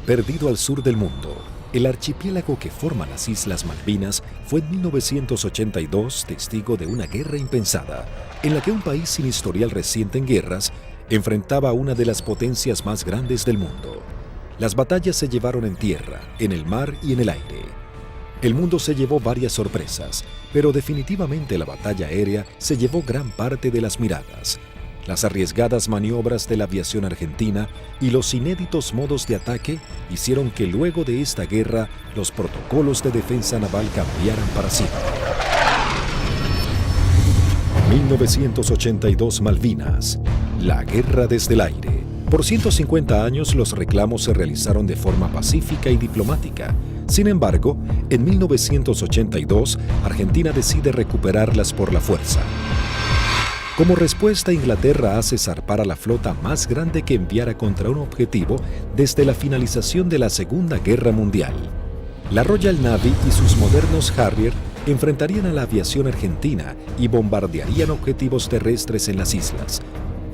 Perdido al sur del mundo, el archipiélago que forma las Islas Malvinas fue en 1982 testigo de una guerra impensada, en la que un país sin historial reciente en guerras enfrentaba a una de las potencias más grandes del mundo. Las batallas se llevaron en tierra, en el mar y en el aire. El mundo se llevó varias sorpresas, pero definitivamente la batalla aérea se llevó gran parte de las miradas. Las arriesgadas maniobras de la aviación argentina y los inéditos modos de ataque hicieron que luego de esta guerra los protocolos de defensa naval cambiaran para siempre. 1982 Malvinas, la guerra desde el aire. Por 150 años los reclamos se realizaron de forma pacífica y diplomática. Sin embargo, en 1982, Argentina decide recuperarlas por la fuerza. Como respuesta, Inglaterra hace zarpar a la flota más grande que enviara contra un objetivo desde la finalización de la Segunda Guerra Mundial. La Royal Navy y sus modernos Harrier enfrentarían a la aviación argentina y bombardearían objetivos terrestres en las islas.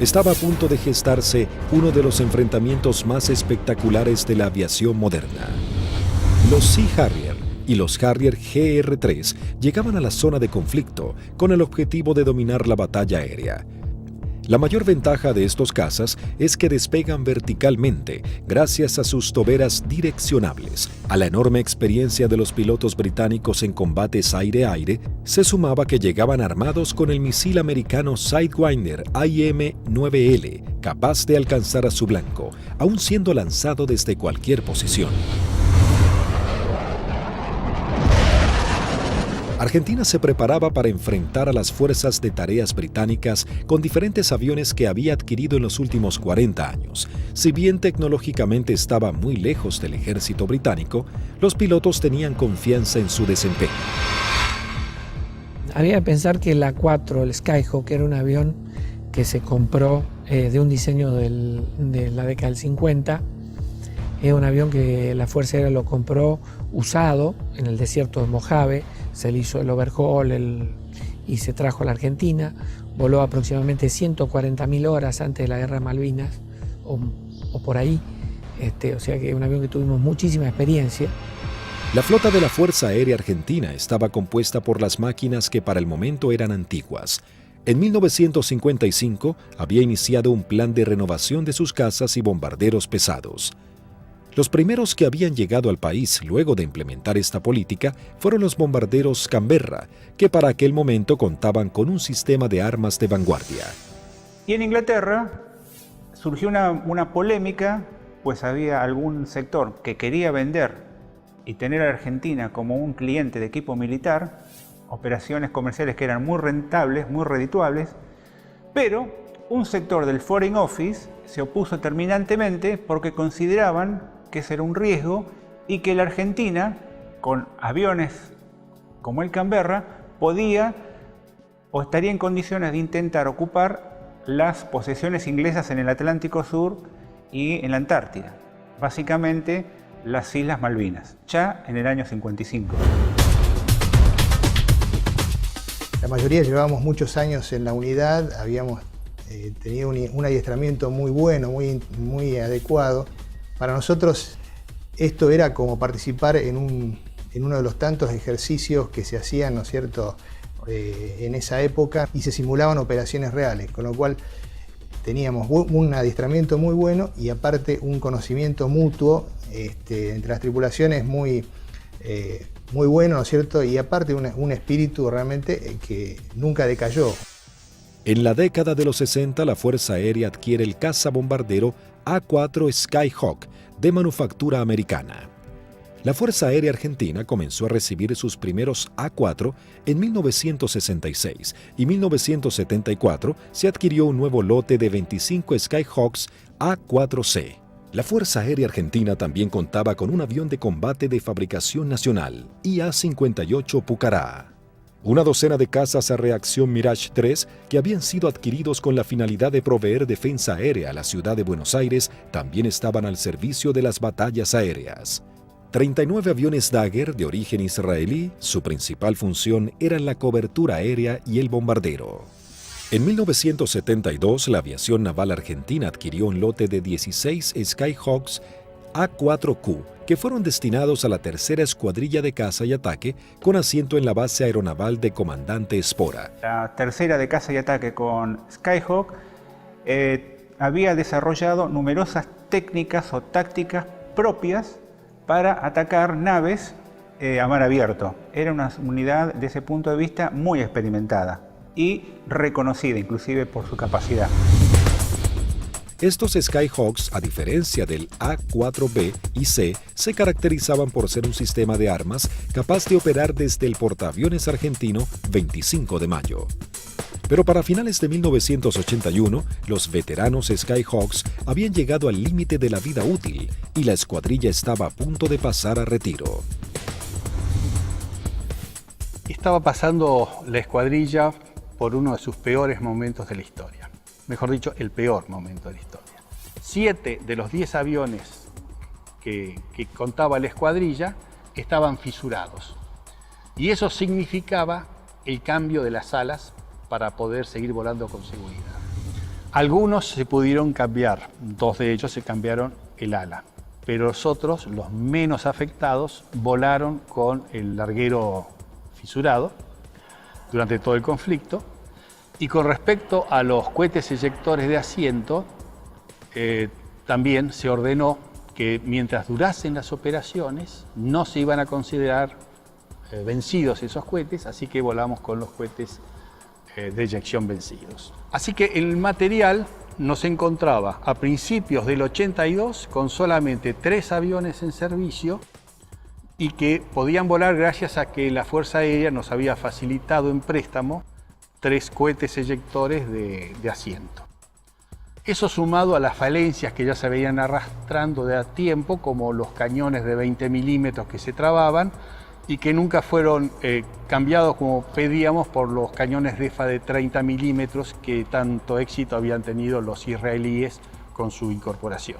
Estaba a punto de gestarse uno de los enfrentamientos más espectaculares de la aviación moderna. Los Sea Harrier y los Harrier GR-3 llegaban a la zona de conflicto con el objetivo de dominar la batalla aérea. La mayor ventaja de estos cazas es que despegan verticalmente gracias a sus toberas direccionables. A la enorme experiencia de los pilotos británicos en combates aire-aire, se sumaba que llegaban armados con el misil americano Sidewinder IM-9L, capaz de alcanzar a su blanco, aun siendo lanzado desde cualquier posición. Argentina se preparaba para enfrentar a las fuerzas de tareas británicas con diferentes aviones que había adquirido en los últimos 40 años. Si bien tecnológicamente estaba muy lejos del ejército británico, los pilotos tenían confianza en su desempeño. Había que pensar que el A4, el Skyhawk, era un avión que se compró de un diseño de la década del 50. Es un avión que la Fuerza Aérea lo compró usado en el desierto de Mojave, se le hizo el overhaul y se trajo a la Argentina. Voló aproximadamente 140.000 horas antes de la Guerra de Malvinas, o por ahí, o sea que es un avión que tuvimos muchísima experiencia. La flota de la Fuerza Aérea Argentina estaba compuesta por las máquinas que para el momento eran antiguas. En 1955 había iniciado un plan de renovación de sus cazas y bombarderos pesados. Los primeros que habían llegado al país luego de implementar esta política fueron los bombarderos Canberra, que para aquel momento contaban con un sistema de armas de vanguardia. Y en Inglaterra surgió una polémica, pues había algún sector que quería vender y tener a Argentina como un cliente de equipo militar, operaciones comerciales que eran muy rentables, muy redituables, pero un sector del Foreign Office se opuso terminantemente porque consideraban que ese era un riesgo y que la Argentina, con aviones como el Canberra, podía o estaría en condiciones de intentar ocupar las posesiones inglesas en el Atlántico Sur y en la Antártida, básicamente las Islas Malvinas, ya en el año 55. La mayoría llevábamos muchos años en la unidad, habíamos tenido un adiestramiento muy bueno, muy adecuado. Para nosotros esto era como participar en uno de los tantos ejercicios que se hacían, ¿no es cierto?, en esa época, y se simulaban operaciones reales, con lo cual teníamos un adiestramiento muy bueno y aparte un conocimiento mutuo entre las tripulaciones muy bueno, ¿no es cierto?, y aparte un espíritu realmente que nunca decayó. En la década de los 60, la Fuerza Aérea adquiere el cazabombardero A4 Skyhawk de manufactura americana. La Fuerza Aérea Argentina comenzó a recibir sus primeros A4 en 1966 y 1974 se adquirió un nuevo lote de 25 Skyhawks A4C. La Fuerza Aérea Argentina también contaba con un avión de combate de fabricación nacional, IA-58 Pucará. Una docena de cazas a reacción Mirage 3 que habían sido adquiridos con la finalidad de proveer defensa aérea a la ciudad de Buenos Aires también estaban al servicio de las batallas aéreas. 39 aviones Dagger de origen israelí, su principal función era la cobertura aérea y el bombardero. En 1972, la aviación naval argentina adquirió un lote de 16 Skyhawks A4Q, que fueron destinados a la tercera escuadrilla de caza y ataque con asiento en la base aeronaval de Comandante Espora. La tercera de caza y ataque con Skyhawk había desarrollado numerosas técnicas o tácticas propias para atacar naves a mar abierto. Era una unidad desde ese punto de vista muy experimentada y reconocida inclusive por su capacidad. Estos Skyhawks, a diferencia del A4B y C, se caracterizaban por ser un sistema de armas capaz de operar desde el portaaviones argentino 25 de mayo. Pero para finales de 1981, los veteranos Skyhawks habían llegado al límite de la vida útil y la escuadrilla estaba a punto de pasar a retiro. Estaba pasando la escuadrilla por uno de sus peores momentos de la historia. Mejor dicho, el peor momento de la historia. 7 de los 10 aviones que contaba la escuadrilla estaban fisurados. Y eso significaba el cambio de las alas para poder seguir volando con seguridad. Algunos se pudieron cambiar, 2 de ellos se cambiaron el ala, pero los otros, los menos afectados, volaron con el larguero fisurado durante todo el conflicto. Y con respecto a los cohetes eyectores de asiento, también se ordenó que mientras durasen las operaciones no se iban a considerar vencidos esos cohetes, así que volamos con los cohetes de eyección vencidos. Así que el material nos encontraba a principios del 82 con solamente 3 aviones en servicio y que podían volar gracias a que la Fuerza Aérea nos había facilitado en préstamo 3 cohetes eyectores de asiento. Eso sumado a las falencias que ya se veían arrastrando de a tiempo, como los cañones de 20 milímetros que se trababan y que nunca fueron cambiados como pedíamos por los cañones DEFA de 30 milímetros que tanto éxito habían tenido los israelíes con su incorporación.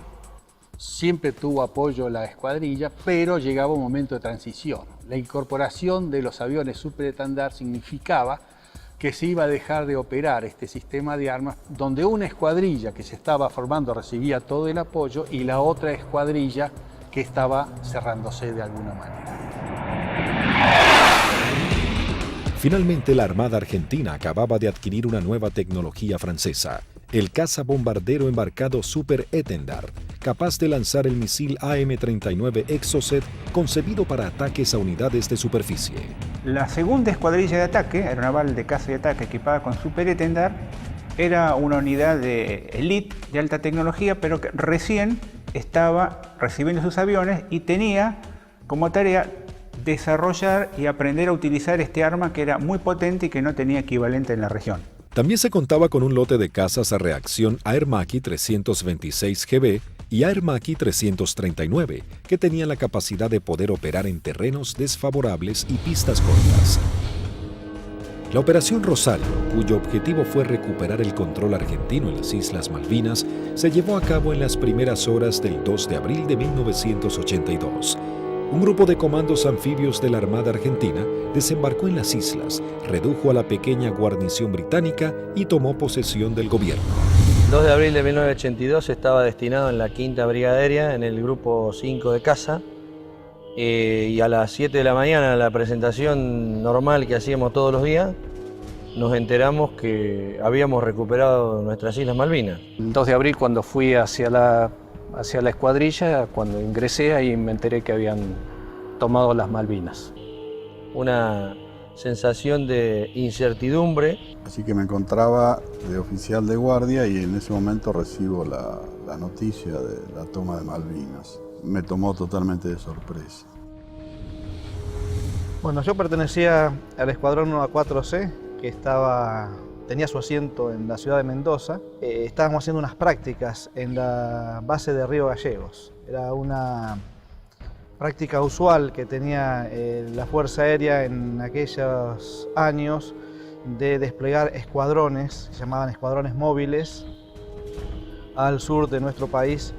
Siempre tuvo apoyo la escuadrilla, pero llegaba un momento de transición. La incorporación de los aviones superestandar significaba que se iba a dejar de operar este sistema de armas, donde una escuadrilla que se estaba formando recibía todo el apoyo y la otra escuadrilla que estaba cerrándose de alguna manera. Finalmente, la Armada Argentina acababa de adquirir una nueva tecnología francesa, el caza bombardero embarcado Super Étendard, capaz de lanzar el misil AM-39 Exocet concebido para ataques a unidades de superficie. La segunda escuadrilla de ataque, aeronaval de caza y ataque equipada con Super Étendard, era una unidad de élite de alta tecnología, pero que recién estaba recibiendo sus aviones y tenía como tarea desarrollar y aprender a utilizar este arma que era muy potente y que no tenía equivalente en la región. También se contaba con un lote de cazas a reacción Air Macchi 326 GB y Air Macchi 339, que tenían la capacidad de poder operar en terrenos desfavorables y pistas cortas. La Operación Rosario, cuyo objetivo fue recuperar el control argentino en las Islas Malvinas, se llevó a cabo en las primeras horas del 2 de abril de 1982. Un grupo de comandos anfibios de la Armada Argentina desembarcó en las islas, redujo a la pequeña guarnición británica y tomó posesión del gobierno. El 2 de abril de 1982 estaba destinado en la 5ª Brigada Aérea, en el grupo 5 de caza, y a las 7 de la mañana, en la presentación normal que hacíamos todos los días, nos enteramos que habíamos recuperado nuestras Islas Malvinas. El 2 de abril, cuando fui hacia la escuadrilla, cuando ingresé, ahí me enteré que habían tomado las Malvinas. Una sensación de incertidumbre. Así que me encontraba de oficial de guardia y en ese momento recibo la noticia de la toma de Malvinas. Me tomó totalmente de sorpresa. Bueno, yo pertenecía al escuadrón 1A4C, que tenía su asiento en la ciudad de Mendoza. Estábamos haciendo unas prácticas en la base de Río Gallegos. Era una práctica usual que tenía la Fuerza Aérea en aquellos años de desplegar escuadrones, se llamaban escuadrones móviles, al sur de nuestro país,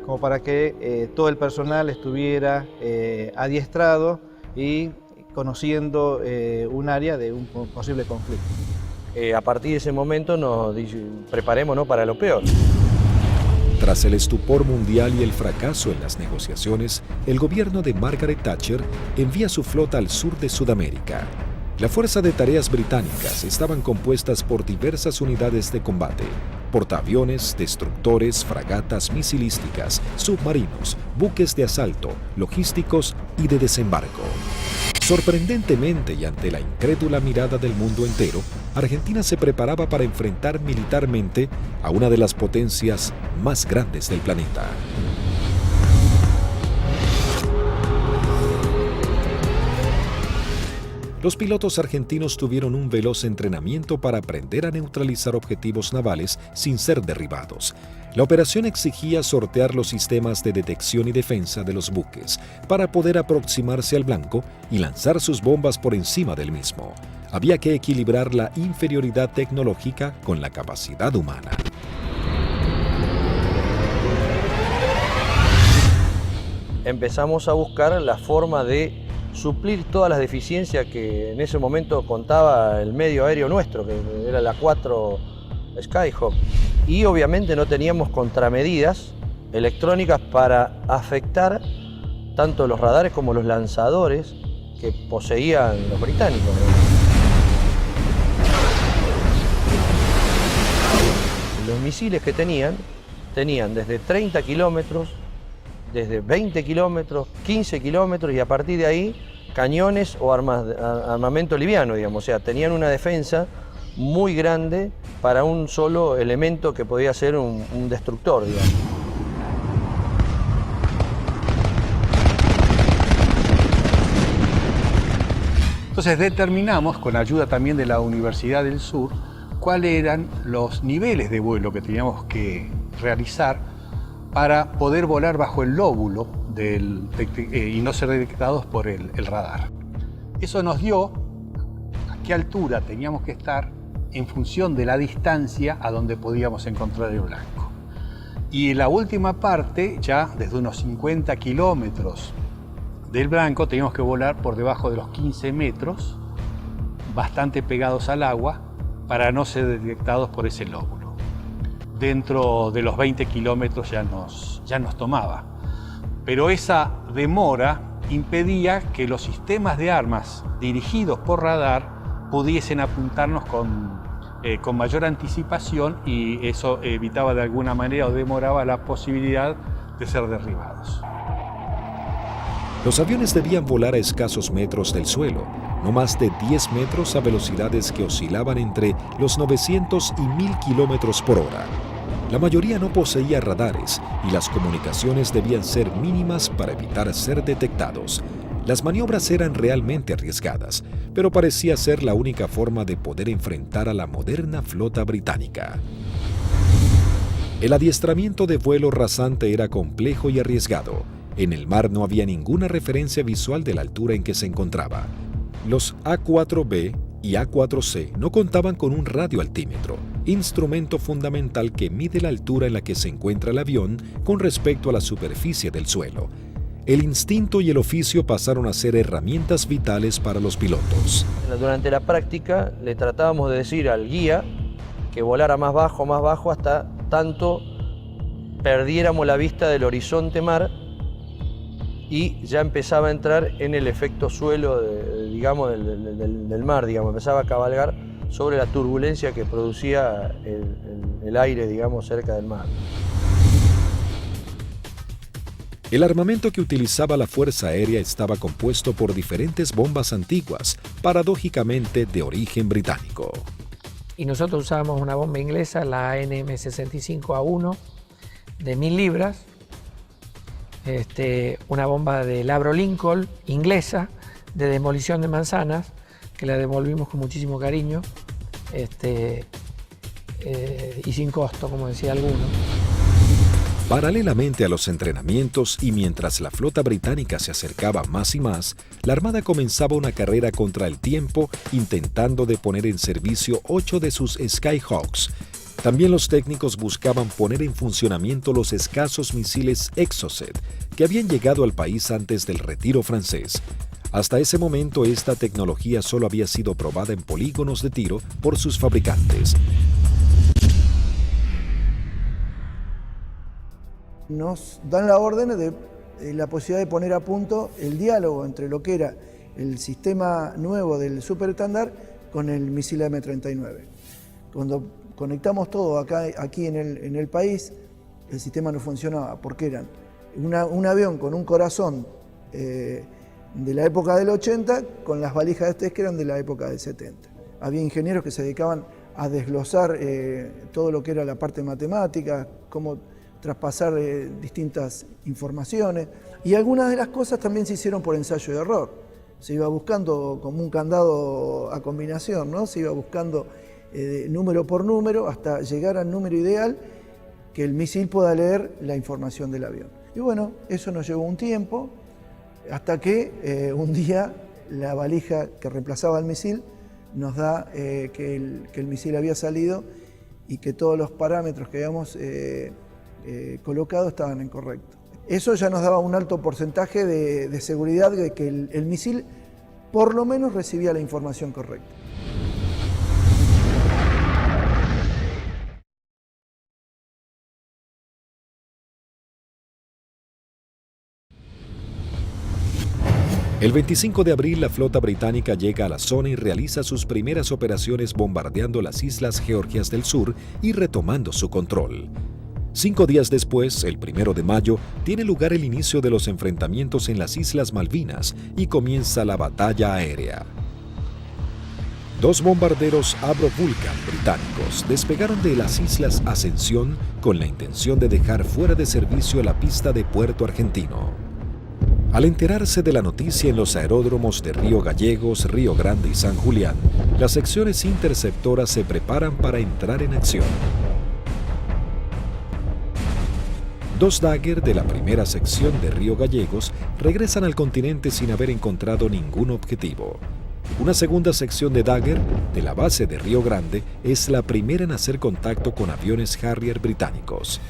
como para que todo el personal estuviera adiestrado y conociendo un área de un posible conflicto. A partir de ese momento nos preparémonos para lo peor. Tras el estupor mundial y el fracaso en las negociaciones, el gobierno de Margaret Thatcher envía su flota al sur de Sudamérica. La Fuerza de Tareas Británicas estaban compuestas por diversas unidades de combate, portaaviones, destructores, fragatas misilísticas, submarinos, buques de asalto, logísticos y de desembarco. Sorprendentemente y ante la incrédula mirada del mundo entero, Argentina se preparaba para enfrentar militarmente a una de las potencias más grandes del planeta. Los pilotos argentinos tuvieron un veloz entrenamiento para aprender a neutralizar objetivos navales sin ser derribados. La operación exigía sortear los sistemas de detección y defensa de los buques para poder aproximarse al blanco y lanzar sus bombas por encima del mismo. Había que equilibrar la inferioridad tecnológica con la capacidad humana. Empezamos a buscar la forma de suplir todas las deficiencias que en ese momento contaba el medio aéreo nuestro, que era la 4 Skyhawk. Y obviamente no teníamos contramedidas electrónicas para afectar tanto los radares como los lanzadores que poseían los británicos. Los misiles que tenían desde 30 kilómetros, desde 20 kilómetros, 15 kilómetros y a partir de ahí cañones o armamento liviano, digamos. O sea, tenían una defensa muy grande para un solo elemento que podía ser un destructor, digamos. Entonces determinamos, con ayuda también de la Universidad del Sur, cuáles eran los niveles de vuelo que teníamos que realizar para poder volar bajo el lóbulo y no ser detectados por el radar. Eso nos dio a qué altura teníamos que estar en función de la distancia a donde podíamos encontrar el blanco. Y en la última parte, ya desde unos 50 kilómetros del blanco, teníamos que volar por debajo de los 15 metros, bastante pegados al agua, para no ser detectados por ese lóbulo. Dentro de los 20 kilómetros ya nos tomaba. Pero esa demora impedía que los sistemas de armas dirigidos por radar pudiesen apuntarnos con mayor anticipación y eso evitaba de alguna manera o demoraba la posibilidad de ser derribados. Los aviones debían volar a escasos metros del suelo, no más de 10 metros a velocidades que oscilaban entre los 900 y 1000 kilómetros por hora. La mayoría no poseía radares y las comunicaciones debían ser mínimas para evitar ser detectados. Las maniobras eran realmente arriesgadas, pero parecía ser la única forma de poder enfrentar a la moderna flota británica. El adiestramiento de vuelo rasante era complejo y arriesgado. En el mar no había ninguna referencia visual de la altura en que se encontraba. Los A4B y A4C no contaban con un radioaltímetro, instrumento fundamental que mide la altura en la que se encuentra el avión con respecto a la superficie del suelo. El instinto y el oficio pasaron a ser herramientas vitales para los pilotos. Durante la práctica le tratábamos de decir al guía que volara más bajo, hasta tanto perdiéramos la vista del horizonte mar y ya empezaba a entrar en el efecto suelo del mar, empezaba a cabalgar sobre la turbulencia que producía el aire, cerca del mar. El armamento que utilizaba la Fuerza Aérea estaba compuesto por diferentes bombas antiguas, paradójicamente de origen británico. Y nosotros usábamos una bomba inglesa, la NM65A1, de 1000 libras, una bomba de Labro Lincoln, inglesa, de demolición de manzanas, que la devolvimos con muchísimo cariño y sin costo, como decía alguno. Paralelamente a los entrenamientos y mientras la flota británica se acercaba más y más, la Armada comenzaba una carrera contra el tiempo intentando de poner en servicio 8 de sus Skyhawks. También los técnicos buscaban poner en funcionamiento los escasos misiles Exocet que habían llegado al país antes del retiro francés. Hasta ese momento esta tecnología solo había sido probada en polígonos de tiro por sus fabricantes. nos dan la orden de la posibilidad de poner a punto el diálogo entre lo que era el sistema nuevo del superestándar con el misil M39. Cuando conectamos todo aquí en el país, el sistema no funcionaba porque eran un avión con un corazón de la época del 80 con las valijas de test que eran de la época del 70. Había ingenieros que se dedicaban a desglosar todo lo que era la parte matemática, cómo traspasar distintas informaciones, y algunas de las cosas también se hicieron por ensayo y error. Se iba buscando como un candado a combinación, ¿no? Se iba buscando número por número hasta llegar al número ideal que el misil pueda leer la información del avión. Y bueno, eso nos llevó un tiempo, hasta que un día la valija que reemplazaba al misil nos da que el misil había salido y que todos los parámetros que habíamos colocado estaban incorrectos. Eso ya nos daba un alto porcentaje de seguridad de que el misil por lo menos recibía la información correcta. El 25 de abril, la flota británica llega a la zona y realiza sus primeras operaciones bombardeando las islas Georgias del Sur y retomando su control. 5 días después, el 1 de mayo, tiene lugar el inicio de los enfrentamientos en las Islas Malvinas y comienza la batalla aérea. 2 bombarderos Avro Vulcan británicos despegaron de las Islas Ascensión con la intención de dejar fuera de servicio la pista de Puerto Argentino. Al enterarse de la noticia en los aeródromos de Río Gallegos, Río Grande y San Julián, las secciones interceptoras se preparan para entrar en acción. 2 Dagger de la primera sección de Río Gallegos regresan al continente sin haber encontrado ningún objetivo. Una segunda sección de Dagger de la base de Río Grande es la primera en hacer contacto con aviones Harrier británicos.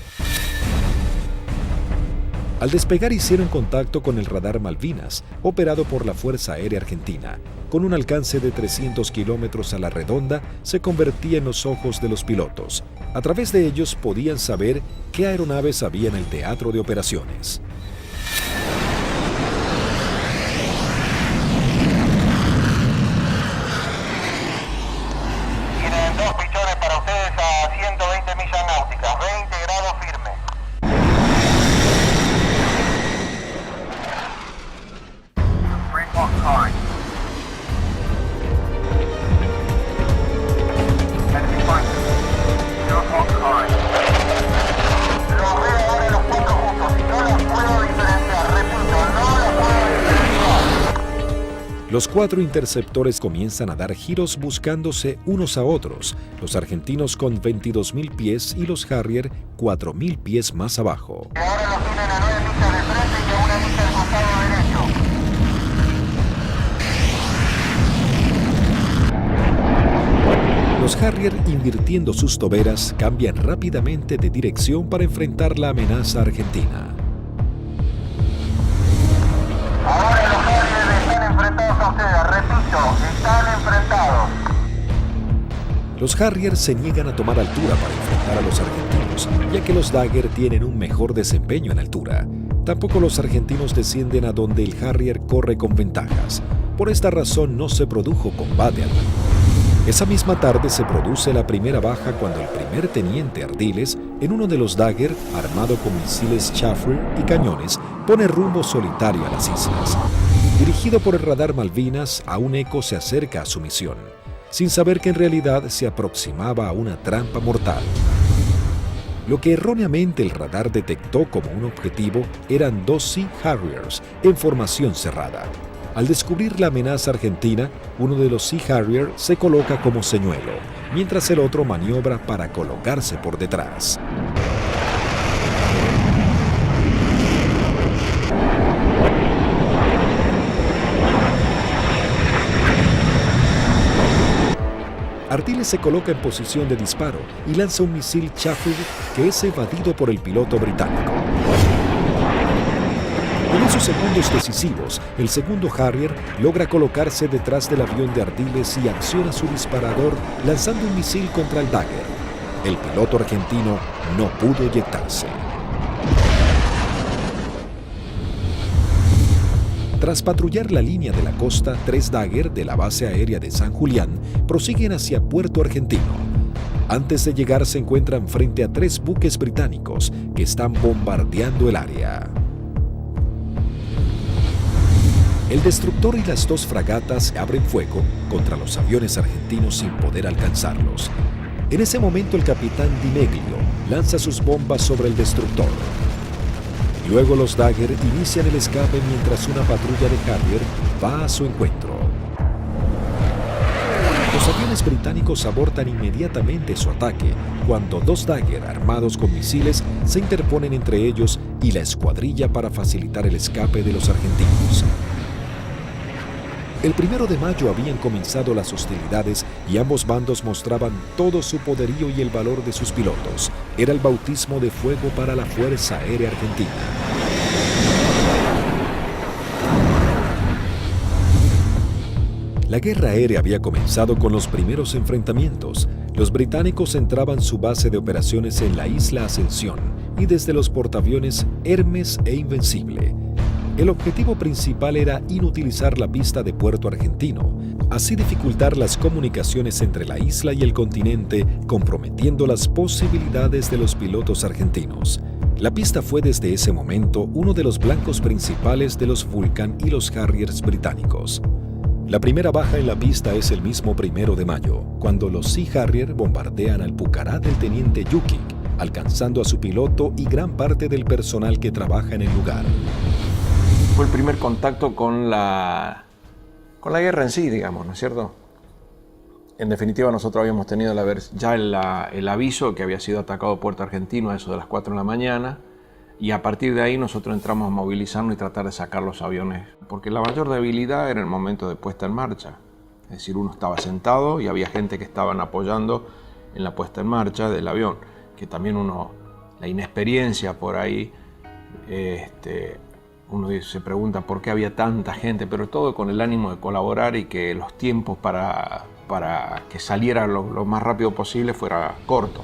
Al despegar hicieron contacto con el radar Malvinas, operado por la Fuerza Aérea Argentina. Con un alcance de 300 kilómetros a la redonda, se convertía en los ojos de los pilotos. A través de ellos podían saber qué aeronaves había en el teatro de operaciones. Tienen 2 pichones para ustedes a 120 millas náuticas, 20 grados firme. Los 4 interceptores comienzan a dar giros buscándose unos a otros, los argentinos con 22.000 pies y los Harrier 4.000 pies más abajo. Ahora los tienen a 9 millas de frente y a 1 milla del costado derecho. Los Harrier, invirtiendo sus toberas, cambian rápidamente de dirección para enfrentar la amenaza argentina. Ahora los Harrier están enfrentados a ustedes, repito, están enfrentados. Los Harrier se niegan a tomar altura para enfrentar a los argentinos, ya que los Dagger tienen un mejor desempeño en altura. Tampoco los argentinos descienden a donde el Harrier corre con ventajas. Por esta razón no se produjo combate alguno. Esa misma tarde se produce la primera baja cuando el primer teniente Ardiles, en uno de los Dagger, armado con misiles Chaffee y cañones, pone rumbo solitario a las islas. Dirigido por el radar Malvinas, aún Eco se acerca a su misión, sin saber que en realidad se aproximaba a una trampa mortal. Lo que erróneamente el radar detectó como un objetivo eran 2 Sea Harriers en formación cerrada. Al descubrir la amenaza argentina, uno de los Sea Harrier se coloca como señuelo, mientras el otro maniobra para colocarse por detrás. Ardiles se coloca en posición de disparo y lanza un misil Chaffee que es evadido por el piloto británico. En esos segundos decisivos, el segundo Harrier logra colocarse detrás del avión de Ardiles y acciona su disparador lanzando un misil contra el Dagger. El piloto argentino no pudo eyectarse. Tras patrullar la línea de la costa, 3 Dagger de la base aérea de San Julián prosiguen hacia Puerto Argentino. Antes de llegar se encuentran frente a 3 buques británicos que están bombardeando el área. El destructor y las 2 fragatas abren fuego contra los aviones argentinos sin poder alcanzarlos. En ese momento el capitán Di Meglio lanza sus bombas sobre el destructor. Luego los Dagger inician el escape mientras una patrulla de Harrier va a su encuentro. Los aviones británicos abortan inmediatamente su ataque cuando 2 Dagger armados con misiles se interponen entre ellos y la escuadrilla para facilitar el escape de los argentinos. El 1 de mayo habían comenzado las hostilidades y ambos bandos mostraban todo su poderío y el valor de sus pilotos. Era el bautismo de fuego para la Fuerza Aérea Argentina. La guerra aérea había comenzado con los primeros enfrentamientos. Los británicos centraban su base de operaciones en la isla Ascensión y desde los portaaviones Hermes e Invencible. El objetivo principal era inutilizar la pista de Puerto Argentino, así dificultar las comunicaciones entre la isla y el continente, comprometiendo las posibilidades de los pilotos argentinos. La pista fue desde ese momento uno de los blancos principales de los Vulcan y los Harriers británicos. La primera baja en la pista es el mismo 1 de mayo, cuando los Sea Harrier bombardean al Pucará del teniente Yukik, alcanzando a su piloto y gran parte del personal que trabaja en el lugar. Fue el primer contacto con la guerra en sí, digamos, ¿no es cierto? En definitiva, nosotros habíamos tenido ya el aviso que había sido atacado Puerto Argentino a eso de las 4 de la mañana, y a partir de ahí nosotros entramos a movilizarnos y tratar de sacar los aviones, porque la mayor debilidad era el momento de puesta en marcha. Es decir, uno estaba sentado y había gente que estaban apoyando en la puesta en marcha del avión, que también la inexperiencia por ahí, uno se pregunta por qué había tanta gente, pero todo con el ánimo de colaborar y que los tiempos para que saliera lo más rápido posible fuera corto.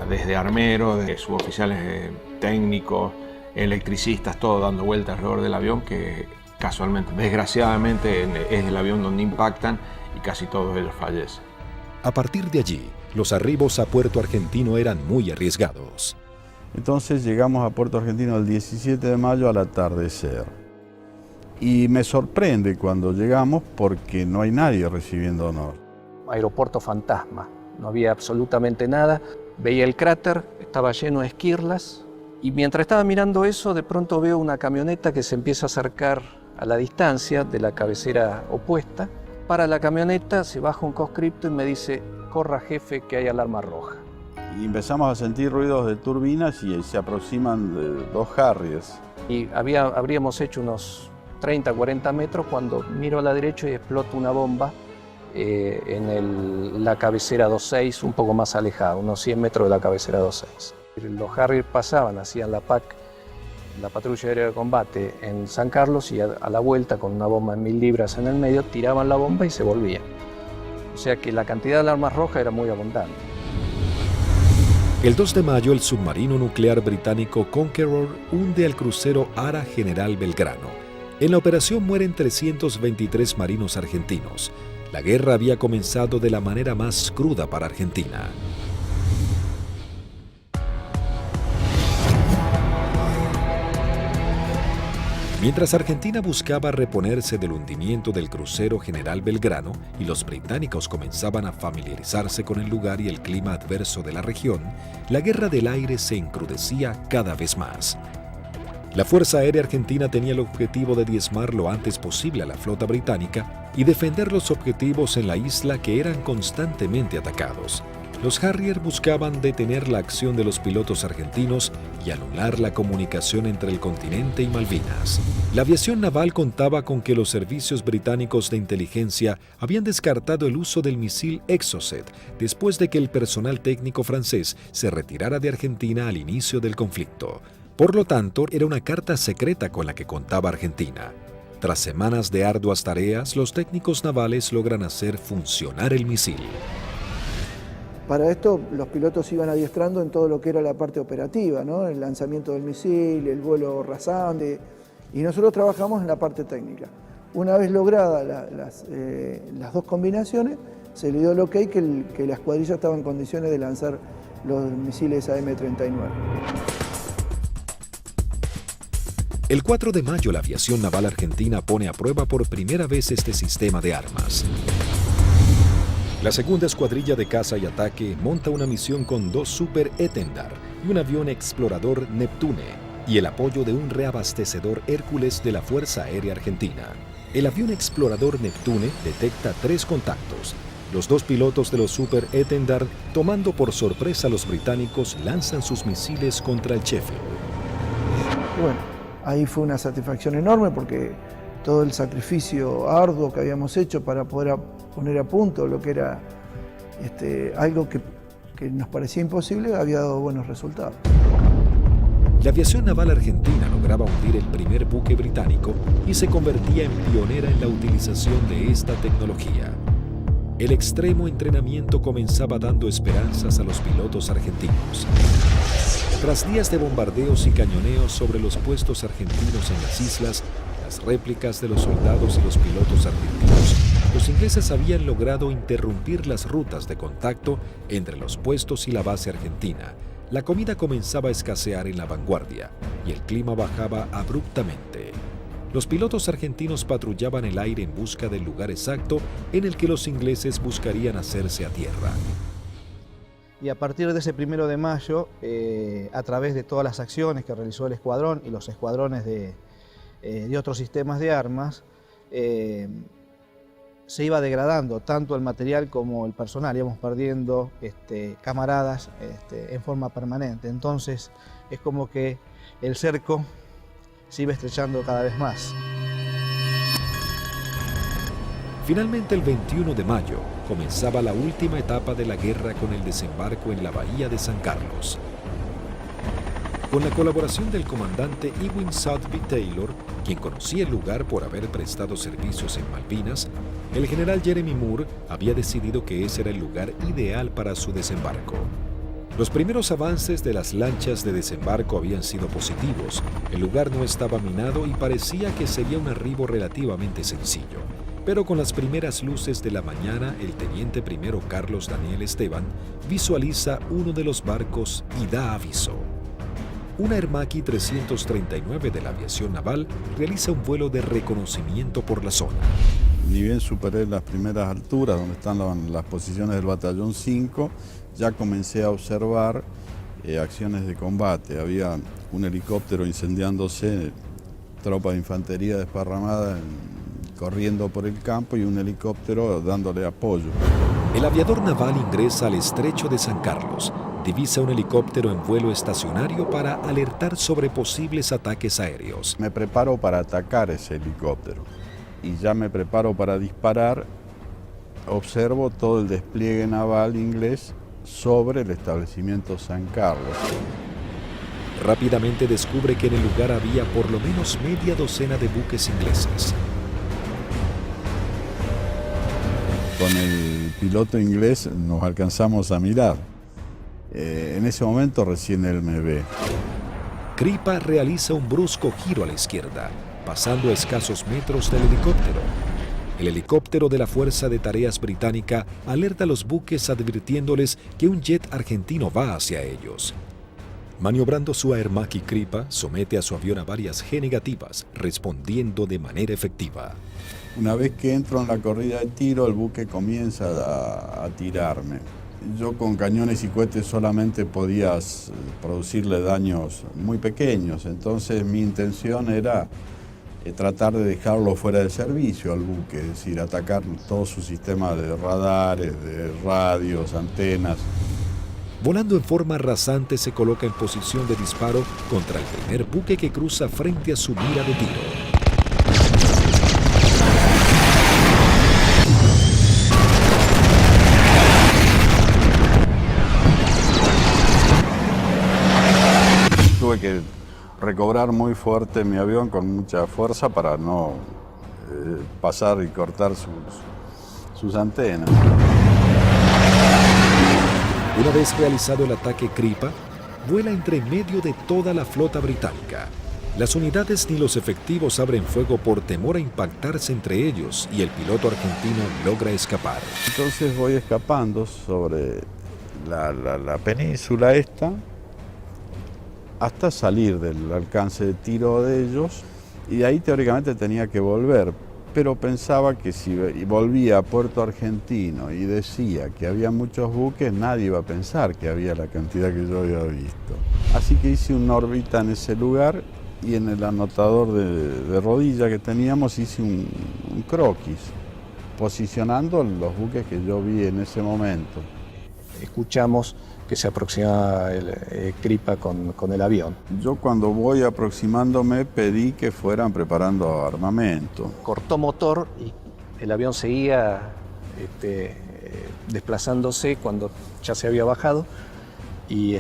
Desde armeros, de suboficiales técnicos, electricistas, todo dando vueltas alrededor del avión, que casualmente, desgraciadamente, es el avión donde impactan y casi todos ellos fallecen. A partir de allí, los arribos a Puerto Argentino eran muy arriesgados. Entonces llegamos a Puerto Argentino el 17 de mayo al atardecer. Y me sorprende cuando llegamos porque no hay nadie recibiendo honor. Aeropuerto fantasma, no había absolutamente nada. Veía el cráter, estaba lleno de esquirlas, y mientras estaba mirando eso, de pronto veo una camioneta que se empieza a acercar a la distancia de la cabecera opuesta. Para la camioneta, se baja un conscripto y me dice: corra jefe, que hay alarma roja. Y empezamos a sentir ruidos de turbinas y se aproximan 2 Harriers. Y habríamos hecho unos 30, 40 metros cuando miro a la derecha y explota una bomba en la cabecera 26, un poco más alejada, unos 100 metros de la cabecera 26. Los Harrier pasaban, hacían la PAC, la patrulla aérea de combate en San Carlos, y a la vuelta con una bomba de 1000 libras en el medio, tiraban la bomba y se volvían. O sea que la cantidad de alarmas rojas era muy abundante. El 2 de mayo, el submarino nuclear británico Conqueror hunde al crucero Ara General Belgrano. En la operación mueren 323 marinos argentinos. La guerra había comenzado de la manera más cruda para Argentina. Mientras Argentina buscaba reponerse del hundimiento del crucero General Belgrano y los británicos comenzaban a familiarizarse con el lugar y el clima adverso de la región, la guerra del aire se encrudecía cada vez más. La Fuerza Aérea Argentina tenía el objetivo de diezmar lo antes posible a la flota británica y defender los objetivos en la isla que eran constantemente atacados. Los Harrier buscaban detener la acción de los pilotos argentinos y anular la comunicación entre el continente y Malvinas. La aviación naval contaba con que los servicios británicos de inteligencia habían descartado el uso del misil Exocet después de que el personal técnico francés se retirara de Argentina al inicio del conflicto. Por lo tanto, era una carta secreta con la que contaba Argentina. Tras semanas de arduas tareas, los técnicos navales logran hacer funcionar el misil. Para esto, los pilotos iban adiestrando en todo lo que era la parte operativa, ¿no? El lanzamiento del misil, el vuelo rasante, y nosotros trabajamos en la parte técnica. Una vez logradas las dos combinaciones, se le dio el ok que la escuadrilla estaba en condiciones de lanzar los misiles AM-39. El 4 de mayo, la aviación naval argentina pone a prueba por primera vez este sistema de armas. La segunda escuadrilla de caza y ataque monta una misión con 2 Super Etendard y un avión explorador Neptune y el apoyo de un reabastecedor Hércules de la Fuerza Aérea Argentina. El avión explorador Neptune detecta 3 contactos. Los 2 pilotos de los Super Etendard, tomando por sorpresa a los británicos, lanzan sus misiles contra el Sheffield. Bueno, ahí fue una satisfacción enorme porque todo el sacrificio arduo que habíamos hecho para poder poner a punto lo que era algo que nos parecía imposible había dado buenos resultados. La aviación naval argentina lograba hundir el primer buque británico y se convertía en pionera en la utilización de esta tecnología. El extremo entrenamiento comenzaba dando esperanzas a los pilotos argentinos. Tras días de bombardeos y cañoneos sobre los puestos argentinos en las islas, las réplicas de los soldados y los pilotos argentinos, los ingleses habían logrado interrumpir las rutas de contacto entre los puestos y la base argentina. La comida comenzaba a escasear en la vanguardia y el clima bajaba abruptamente. Los pilotos argentinos patrullaban el aire en busca del lugar exacto en el que los ingleses buscarían hacerse a tierra. Y a partir de ese 1 de mayo, a través de todas las acciones que realizó el escuadrón y los escuadrones de otros sistemas de armas, se iba degradando tanto el material como el personal, íbamos perdiendo camaradas en forma permanente. Entonces es como que el cerco se iba estrechando cada vez más. Finalmente, el 21 de mayo, comenzaba la última etapa de la guerra con el desembarco en la bahía de San Carlos. Con la colaboración del comandante Ewing Southby Taylor, quien conocía el lugar por haber prestado servicios en Malvinas, el general Jeremy Moore había decidido que ese era el lugar ideal para su desembarco. Los primeros avances de las lanchas de desembarco habían sido positivos, el lugar no estaba minado y parecía que sería un arribo relativamente sencillo. Pero con las primeras luces de la mañana, el teniente primero Carlos Daniel Esteban visualiza uno de los barcos y da aviso. Una Hermaki 339 de la aviación naval realiza un vuelo de reconocimiento por la zona. Ni bien superé las primeras alturas, donde están las posiciones del batallón 5, ya comencé a observar acciones de combate. Había un helicóptero incendiándose, tropa de infantería desparramada corriendo por el campo y un helicóptero dándole apoyo. El aviador naval ingresa al estrecho de San Carlos, divisa un helicóptero en vuelo estacionario para alertar sobre posibles ataques aéreos. Me preparo para atacar ese helicóptero y ya me preparo para disparar. Observo todo el despliegue naval inglés sobre el establecimiento San Carlos. Rápidamente descubre que en el lugar había por lo menos media docena de buques ingleses. Con el piloto inglés nos alcanzamos a mirar. En ese momento recién él me ve. Kripa realiza un brusco giro a la izquierda, pasando a escasos metros del helicóptero. El helicóptero de la Fuerza de Tareas Británica alerta a los buques advirtiéndoles que un jet argentino va hacia ellos. Maniobrando su Hermaki, Kripa somete a su avión a varias G negativas, respondiendo de manera efectiva. Una vez que entro en la corrida de tiro, el buque comienza a tirarme. Yo con cañones y cohetes solamente podía producirle daños muy pequeños, entonces mi intención era tratar de dejarlo fuera de servicio al buque, es decir, atacar todo su sistema de radares, de radios, antenas. Volando en forma rasante se coloca en posición de disparo contra el primer buque que cruza frente a su mira de tiro. Tuve que recobrar muy fuerte mi avión con mucha fuerza para no pasar y cortar sus antenas. Una vez realizado el ataque Kripa, vuela entre medio de toda la flota británica. Las unidades ni los efectivos abren fuego por temor a impactarse entre ellos y el piloto argentino logra escapar. Entonces voy escapando sobre la península esta hasta salir del alcance de tiro de ellos y de ahí teóricamente tenía que volver. Pero pensaba que si volvía a Puerto Argentino y decía que había muchos buques, nadie iba a pensar que había la cantidad que yo había visto. Así que hice una órbita en ese lugar y en el anotador de rodilla que teníamos hice un croquis, posicionando los buques que yo vi en ese momento. Escuchamos que se aproximaba el Kripa con el avión. Yo cuando voy aproximándome pedí que fueran preparando armamento. Cortó motor y el avión seguía desplazándose cuando ya se había bajado y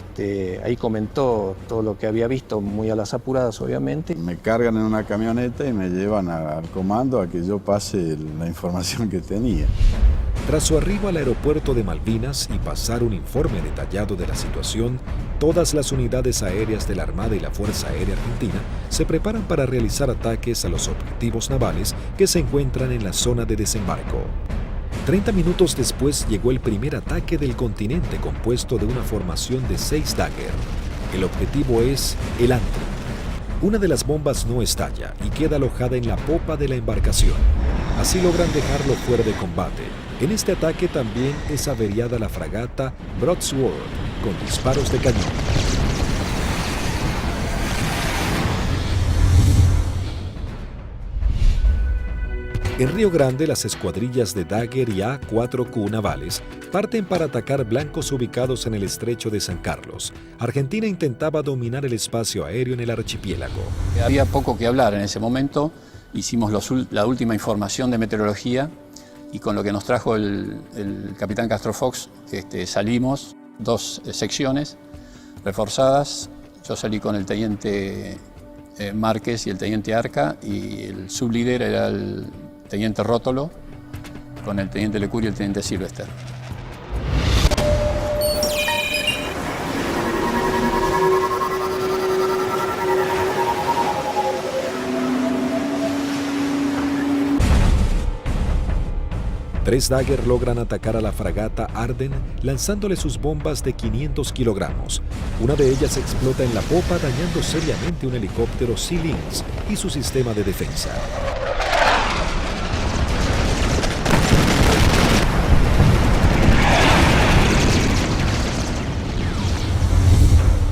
ahí comentó todo lo que había visto, muy a las apuradas obviamente. Me cargan en una camioneta y me llevan al comando a que yo pase la información que tenía. Tras su arribo al aeropuerto de Malvinas y pasar un informe detallado de la situación, todas las unidades aéreas de la Armada y la Fuerza Aérea Argentina se preparan para realizar ataques a los objetivos navales que se encuentran en la zona de desembarco. 30 minutos después llegó el primer ataque del continente compuesto de una formación de 6 Dagger. El objetivo es el Antrim. Una de las bombas no estalla y queda alojada en la popa de la embarcación. Así logran dejarlo fuera de combate. En este ataque también es averiada la fragata Broadsword con disparos de cañón. En Río Grande, las escuadrillas de Dagger y A-4Q navales parten para atacar blancos ubicados en el estrecho de San Carlos. Argentina intentaba dominar el espacio aéreo en el archipiélago. Había poco que hablar en ese momento. Hicimos la última información de meteorología y con lo que nos trajo el capitán Castro Fox, salimos 2 secciones reforzadas. Yo salí con el teniente Márquez y el teniente Arca y el sublíder era el teniente Rótolo con el teniente Lecuri y el teniente Silvester. Tres Dagger logran atacar a la fragata Arden lanzándole sus bombas de 500 kilogramos. Una de ellas explota en la popa dañando seriamente un helicóptero Sea Lynx y su sistema de defensa.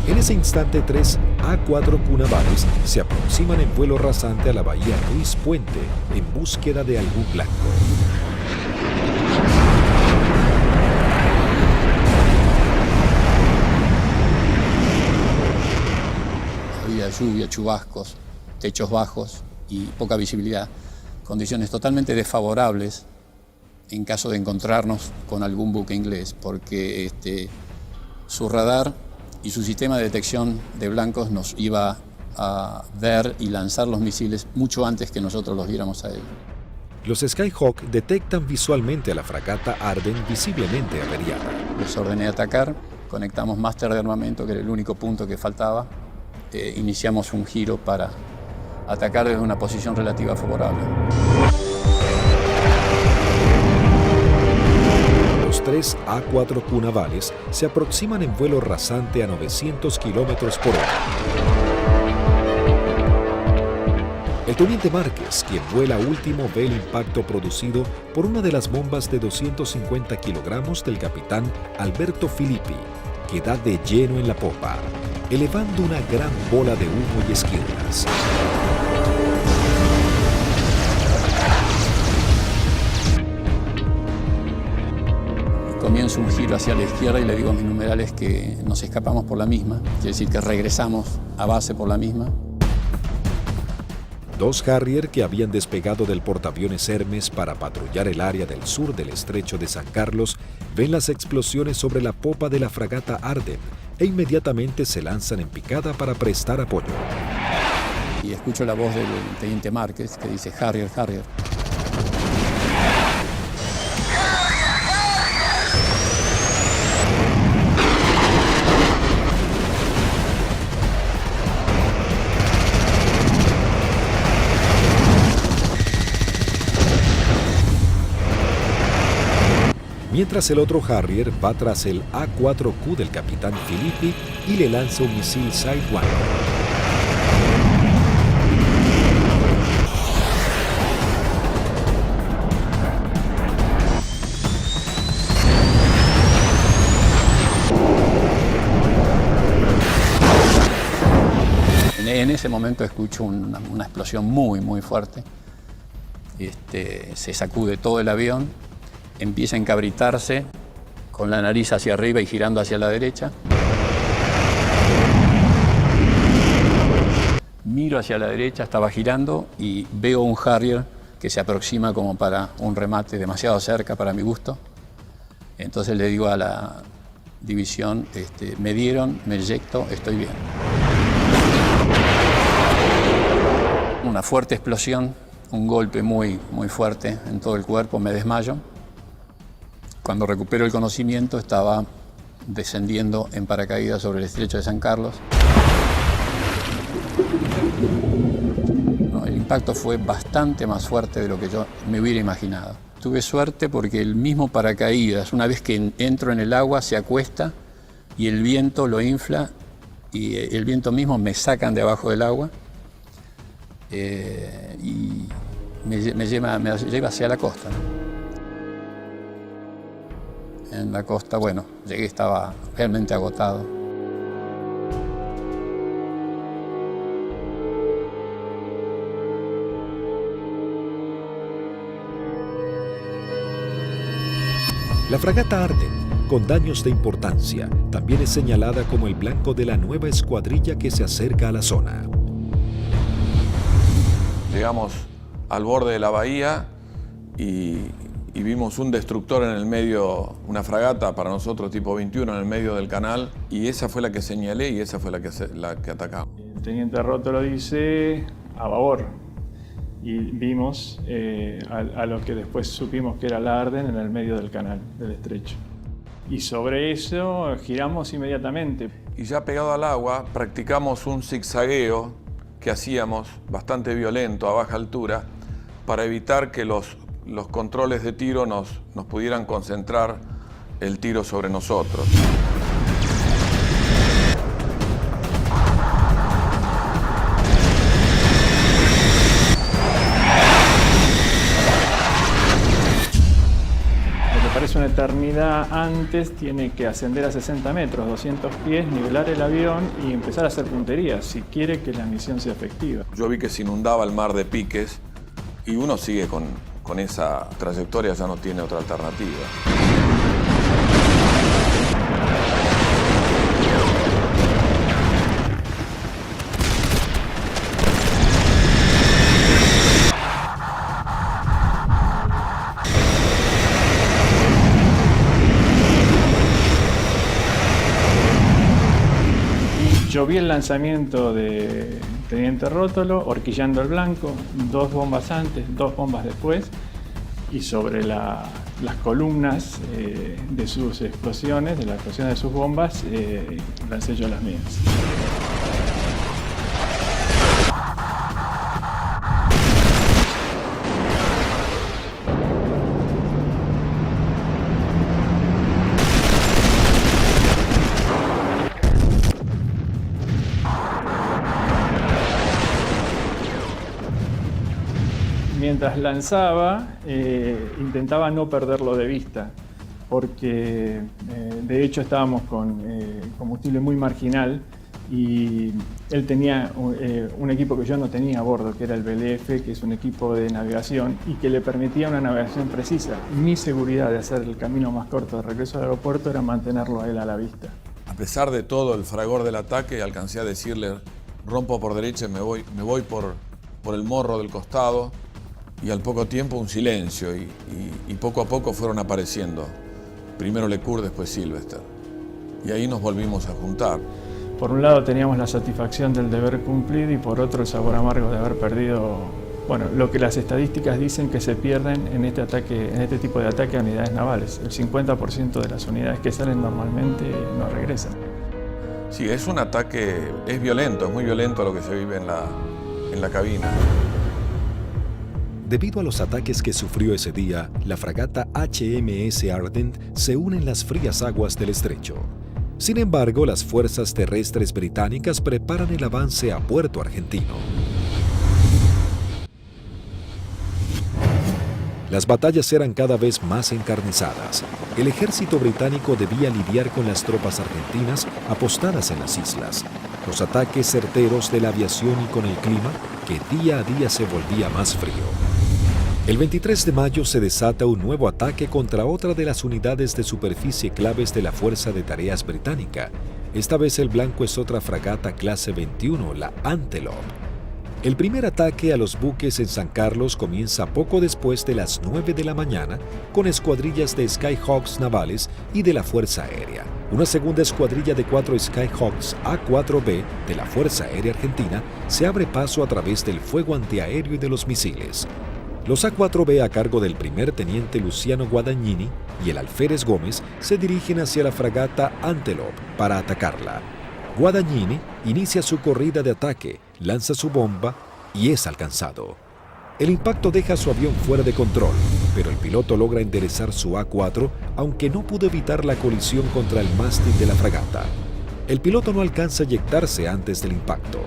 En ese instante, 3 A-4Q navales se aproximan en vuelo rasante a la bahía Ruiz Puente en búsqueda de algún blanco. Había lluvia, chubascos, techos bajos y poca visibilidad. Condiciones totalmente desfavorables en caso de encontrarnos con algún buque inglés, porque su radar y su sistema de detección de blancos nos iba a ver y lanzar los misiles mucho antes que nosotros los viéramos a él. Los Skyhawk detectan visualmente a la fragata Arden visiblemente averiada. Les ordené atacar, conectamos máster de armamento, que era el único punto que faltaba. Iniciamos un giro para atacar desde una posición relativa favorable. Los 3 A-4Q navales se aproximan en vuelo rasante a 900 kilómetros por hora. El teniente Márquez, quien vuela último, ve el impacto producido por una de las bombas de 250 kilogramos del capitán Alberto Filippi, que da de lleno en la popa, elevando una gran bola de humo y esquirlas. comienzo un giro hacia la izquierda y le digo a mis numerales que nos escapamos por la misma, quiere decir que regresamos a base por la misma. Dos Harrier que habían despegado del portaaviones Hermes para patrullar el área del sur del estrecho de San Carlos ven las explosiones sobre la popa de la fragata Arden e inmediatamente se lanzan en picada para prestar apoyo. Y escucho la voz del teniente Márquez que dice Harrier, Harrier. Mientras el otro Harrier va tras el A4Q del capitán Filippi y le lanza un misil Sidewinder. En ese momento escucho una explosión muy fuerte. Se sacude todo el avión, empieza a encabritarse con la nariz hacia arriba y girando hacia la derecha. Miro hacia la derecha, estaba girando y veo un Harrier que se aproxima como para un remate demasiado cerca para mi gusto. Entonces le digo a la división, me dieron, me eyecto, estoy bien. Una fuerte explosión, un golpe muy fuerte en todo el cuerpo, me desmayo. Cuando recupero el conocimiento estaba descendiendo en paracaídas sobre el estrecho de San Carlos. El impacto fue bastante más fuerte de lo que yo me hubiera imaginado. Tuve suerte porque el mismo paracaídas, una vez que entro en el agua, se acuesta y el viento lo infla y el viento mismo me sacan de abajo del agua y me lleva hacia la costa, ¿no? En la costa, bueno, llegué, estaba realmente agotado. La fragata Arden, con daños de importancia, también es señalada como el blanco de la nueva escuadrilla que se acerca a la zona. Llegamos al borde de la bahía y vimos un destructor en el medio, una fragata para nosotros tipo 21 en el medio del canal, y esa fue la que señalé y esa fue la que atacamos. El teniente Rótolo dice a babor y vimos a lo que después supimos que era la Arden en el medio del canal, del estrecho. Y sobre eso giramos inmediatamente. Y ya pegado al agua practicamos un zigzagueo que hacíamos bastante violento a baja altura para evitar que los controles de tiro nos pudieran concentrar el tiro sobre nosotros. Lo que parece una eternidad antes tiene que ascender a 60 metros, 200 pies, nivelar el avión y empezar a hacer puntería si quiere que la misión sea efectiva. Yo vi que se inundaba el mar de piques y uno sigue con esa trayectoria, ya no tiene otra alternativa. Yo vi el lanzamiento de Teniente Rótolo, horquillando el blanco, 2 bombas antes, 2 bombas después, y sobre las columnas de sus explosiones, de las explosiones de sus bombas, lancé yo las mías. Mientras lanzaba, intentaba no perderlo de vista, porque de hecho estábamos con combustible muy marginal y él tenía un equipo que yo no tenía a bordo, que era el BLF, que es un equipo de navegación y que le permitía una navegación precisa. Mi seguridad de hacer el camino más corto de regreso al aeropuerto era mantenerlo a él a la vista. A pesar de todo el fragor del ataque, alcancé a decirle: rompo por derecha y me voy por el morro del costado, y al poco tiempo un silencio y poco a poco fueron apareciendo. Primero Lecour, después Sylvester. Y ahí nos volvimos a juntar. Por un lado teníamos la satisfacción del deber cumplido y por otro el sabor amargo de haber perdido, bueno, lo que las estadísticas dicen que se pierden en este tipo de ataque a unidades navales. El 50% de las unidades que salen normalmente no regresan. Sí, es un ataque, es violento, es muy violento lo que se vive en la cabina. Debido a los ataques que sufrió ese día, la fragata HMS Ardent se une en las frías aguas del estrecho. Sin embargo, las fuerzas terrestres británicas preparan el avance a Puerto Argentino. Las batallas eran cada vez más encarnizadas. El ejército británico debía lidiar con las tropas argentinas apostadas en las islas, los ataques certeros de la aviación y con el clima que día a día se volvía más frío. El 23 de mayo se desata un nuevo ataque contra otra de las unidades de superficie claves de la Fuerza de Tareas Británica. Esta vez el blanco es otra fragata clase 21, la Antelope. El primer ataque a los buques en San Carlos comienza poco después de las 9 de la mañana con escuadrillas de Skyhawks navales y de la Fuerza Aérea. Una segunda escuadrilla de 4 Skyhawks A4B de la Fuerza Aérea Argentina se abre paso a través del fuego antiaéreo y de los misiles. Los A4B a cargo del primer teniente Luciano Guadagnini y el alférez Gómez se dirigen hacia la fragata Antelope para atacarla. Guadagnini inicia su corrida de ataque, lanza su bomba y es alcanzado. El impacto deja su avión fuera de control, pero el piloto logra enderezar su A4, aunque no pudo evitar la colisión contra el mástil de la fragata. El piloto no alcanza a eyectarse antes del impacto.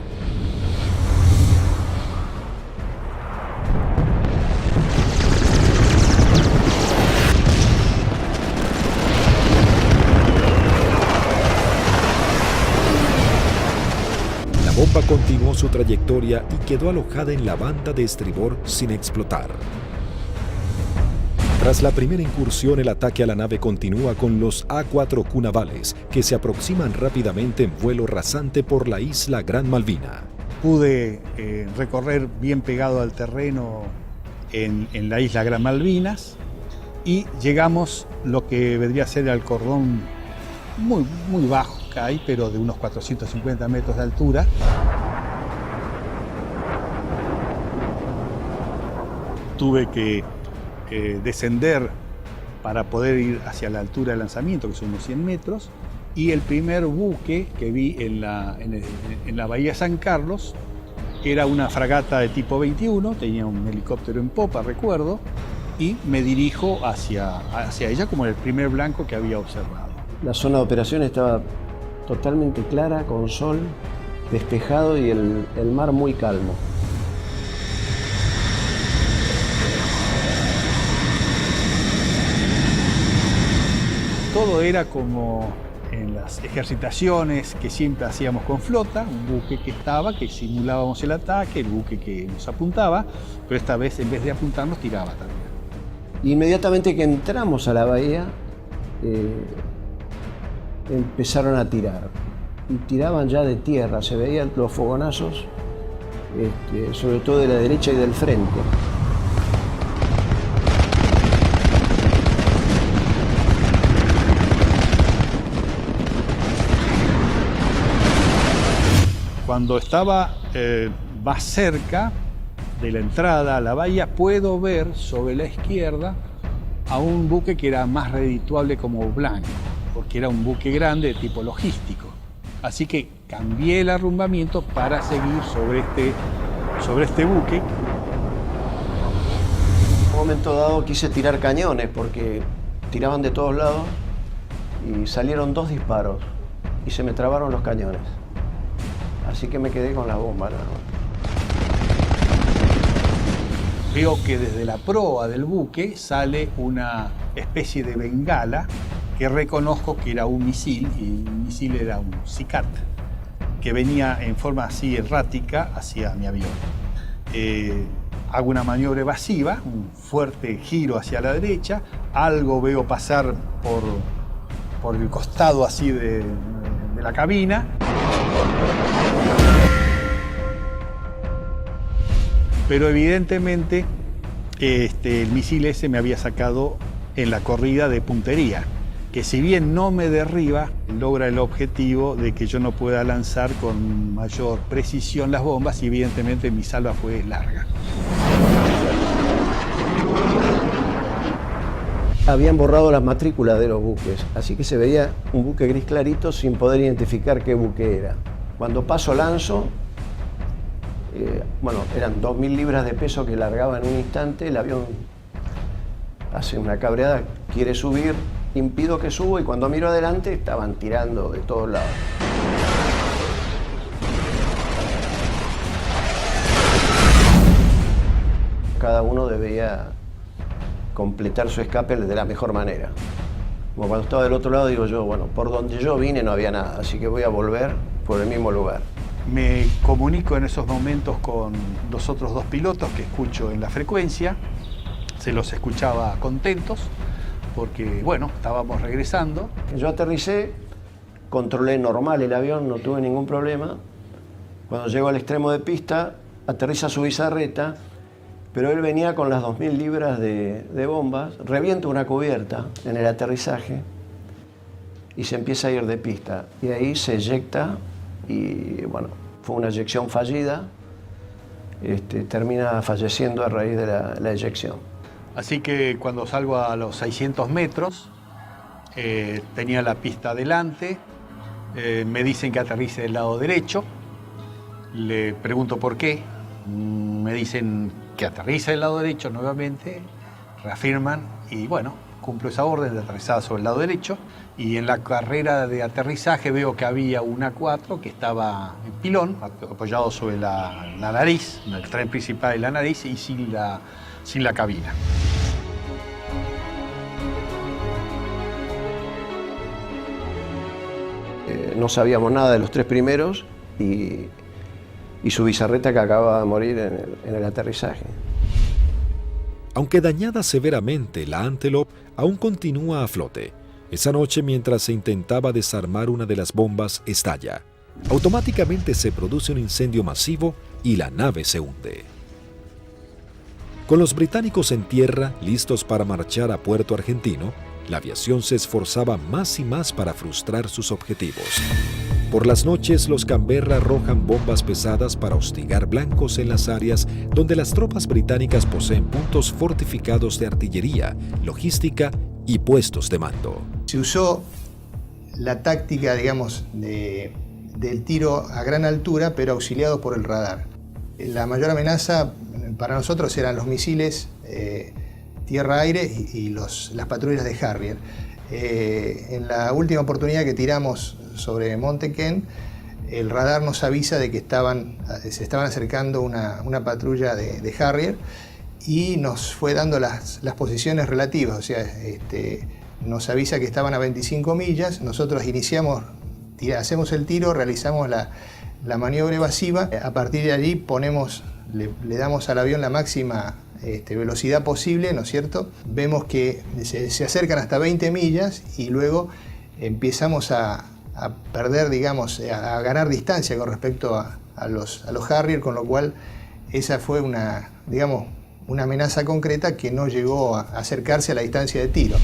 La bomba continuó su trayectoria y quedó alojada en la banda de estribor sin explotar. Tras la primera incursión, el ataque a la nave continúa con los A4Q navales, que se aproximan rápidamente en vuelo rasante por la isla Gran Malvina. Pude recorrer bien pegado al terreno en la isla Gran Malvinas y llegamos lo que vendría a ser al cordón muy bajo que hay, pero de unos 450 metros de altura. Tuve que descender para poder ir hacia la altura de lanzamiento, que son unos 100 metros, y el primer buque que vi en la bahía San Carlos era una fragata de tipo 21, tenía un helicóptero en popa, recuerdo, y me dirijo hacia ella como el primer blanco que había observado. La zona de operación estaba totalmente clara, con sol, despejado y el mar muy calmo. Todo era como en las ejercitaciones que siempre hacíamos con flota, un buque que simulábamos el ataque, el buque que nos apuntaba, pero esta vez en vez de apuntarnos tiraba también. Inmediatamente que entramos a la bahía, empezaron a tirar. Y tiraban ya de tierra, se veían los fogonazos, sobre todo de la derecha y del frente. Cuando estaba más cerca de la entrada a la bahía, puedo ver sobre la izquierda a un buque que era más redituable como blanco, porque era un buque grande de tipo logístico. Así que cambié el arrumbamiento para seguir sobre este buque. En un momento dado quise tirar cañones porque tiraban de todos lados y salieron 2 disparos y se me trabaron los cañones. Así que me quedé con la bomba. Veo que desde la proa del buque sale una especie de bengala que reconozco que era un misil, y el misil era un SICAT. que venía en forma así errática hacia mi avión. Hago una maniobra evasiva, un fuerte giro hacia la derecha, algo veo pasar por el costado así de la cabina. Pero evidentemente el misil ese me había sacado en la corrida de puntería, que si bien no me derriba, logra el objetivo de que yo no pueda lanzar con mayor precisión las bombas y evidentemente mi salva fue larga. Habían borrado las matrículas de los buques, así que se veía un buque gris clarito sin poder identificar qué buque era. Cuando paso lanzo, eran 2.000 libras de peso que largaba en un instante, el avión hace una cabreada, quiere subir, impido que subo y cuando miro adelante estaban tirando de todos lados. Cada uno debía completar su escape de la mejor manera. Como cuando estaba del otro lado digo yo, bueno, por donde yo vine no había nada, así que voy a volver por el mismo lugar. Me comunico en esos momentos con los otros dos pilotos que escucho en la frecuencia. Se los escuchaba contentos porque, bueno, estábamos regresando. Yo aterricé, controlé normal el avión, no tuve ningún problema. Cuando llego al extremo de pista, aterriza su bizarreta, pero él venía con las 2.000 libras de bombas, revienta una cubierta en el aterrizaje y se empieza a ir de pista. Y ahí se eyecta y, bueno, fue una eyección fallida. Termina falleciendo a raíz de la eyección. Así que cuando salgo a los 600 metros, tenía la pista adelante, me dicen que aterrice del lado derecho, le pregunto por qué, me dicen que aterrice del lado derecho nuevamente, reafirman y bueno, cumplo esa orden de aterrizada sobre el lado derecho y en la carrera de aterrizaje veo que había un A4 que estaba en pilón, apoyado sobre la nariz, en el tren principal de la nariz y sin la cabina. No sabíamos nada de los tres primeros y su bizarreta que acaba de morir en el aterrizaje. Aunque dañada severamente, la Antelope aún continúa a flote. Esa noche, mientras se intentaba desarmar una de las bombas, estalla. Automáticamente se produce un incendio masivo y la nave se hunde. Con los británicos en tierra, listos para marchar a Puerto Argentino, la aviación se esforzaba más y más para frustrar sus objetivos. Por las noches, los Canberra arrojan bombas pesadas para hostigar blancos en las áreas donde las tropas británicas poseen puntos fortificados de artillería, logística y puestos de mando. Se usó la táctica, digamos, del tiro a gran altura, pero auxiliado por el radar. La mayor amenaza para nosotros eran los misiles tierra-aire y las patrullas de Harrier. En la última oportunidad que tiramos sobre Monte Kent, el radar nos avisa de que se estaban acercando una patrulla de Harrier y nos fue dando las posiciones relativas, o sea, nos avisa que estaban a 25 millas, nosotros hacemos el tiro, realizamos la maniobra evasiva, a partir de allí le damos al avión la máxima velocidad posible, ¿no es cierto? Vemos que se acercan hasta 20 millas y luego empezamos a perder, digamos, a ganar distancia con respecto a los Harrier, con lo cual esa fue una amenaza concreta que no llegó a acercarse a la distancia de tiro.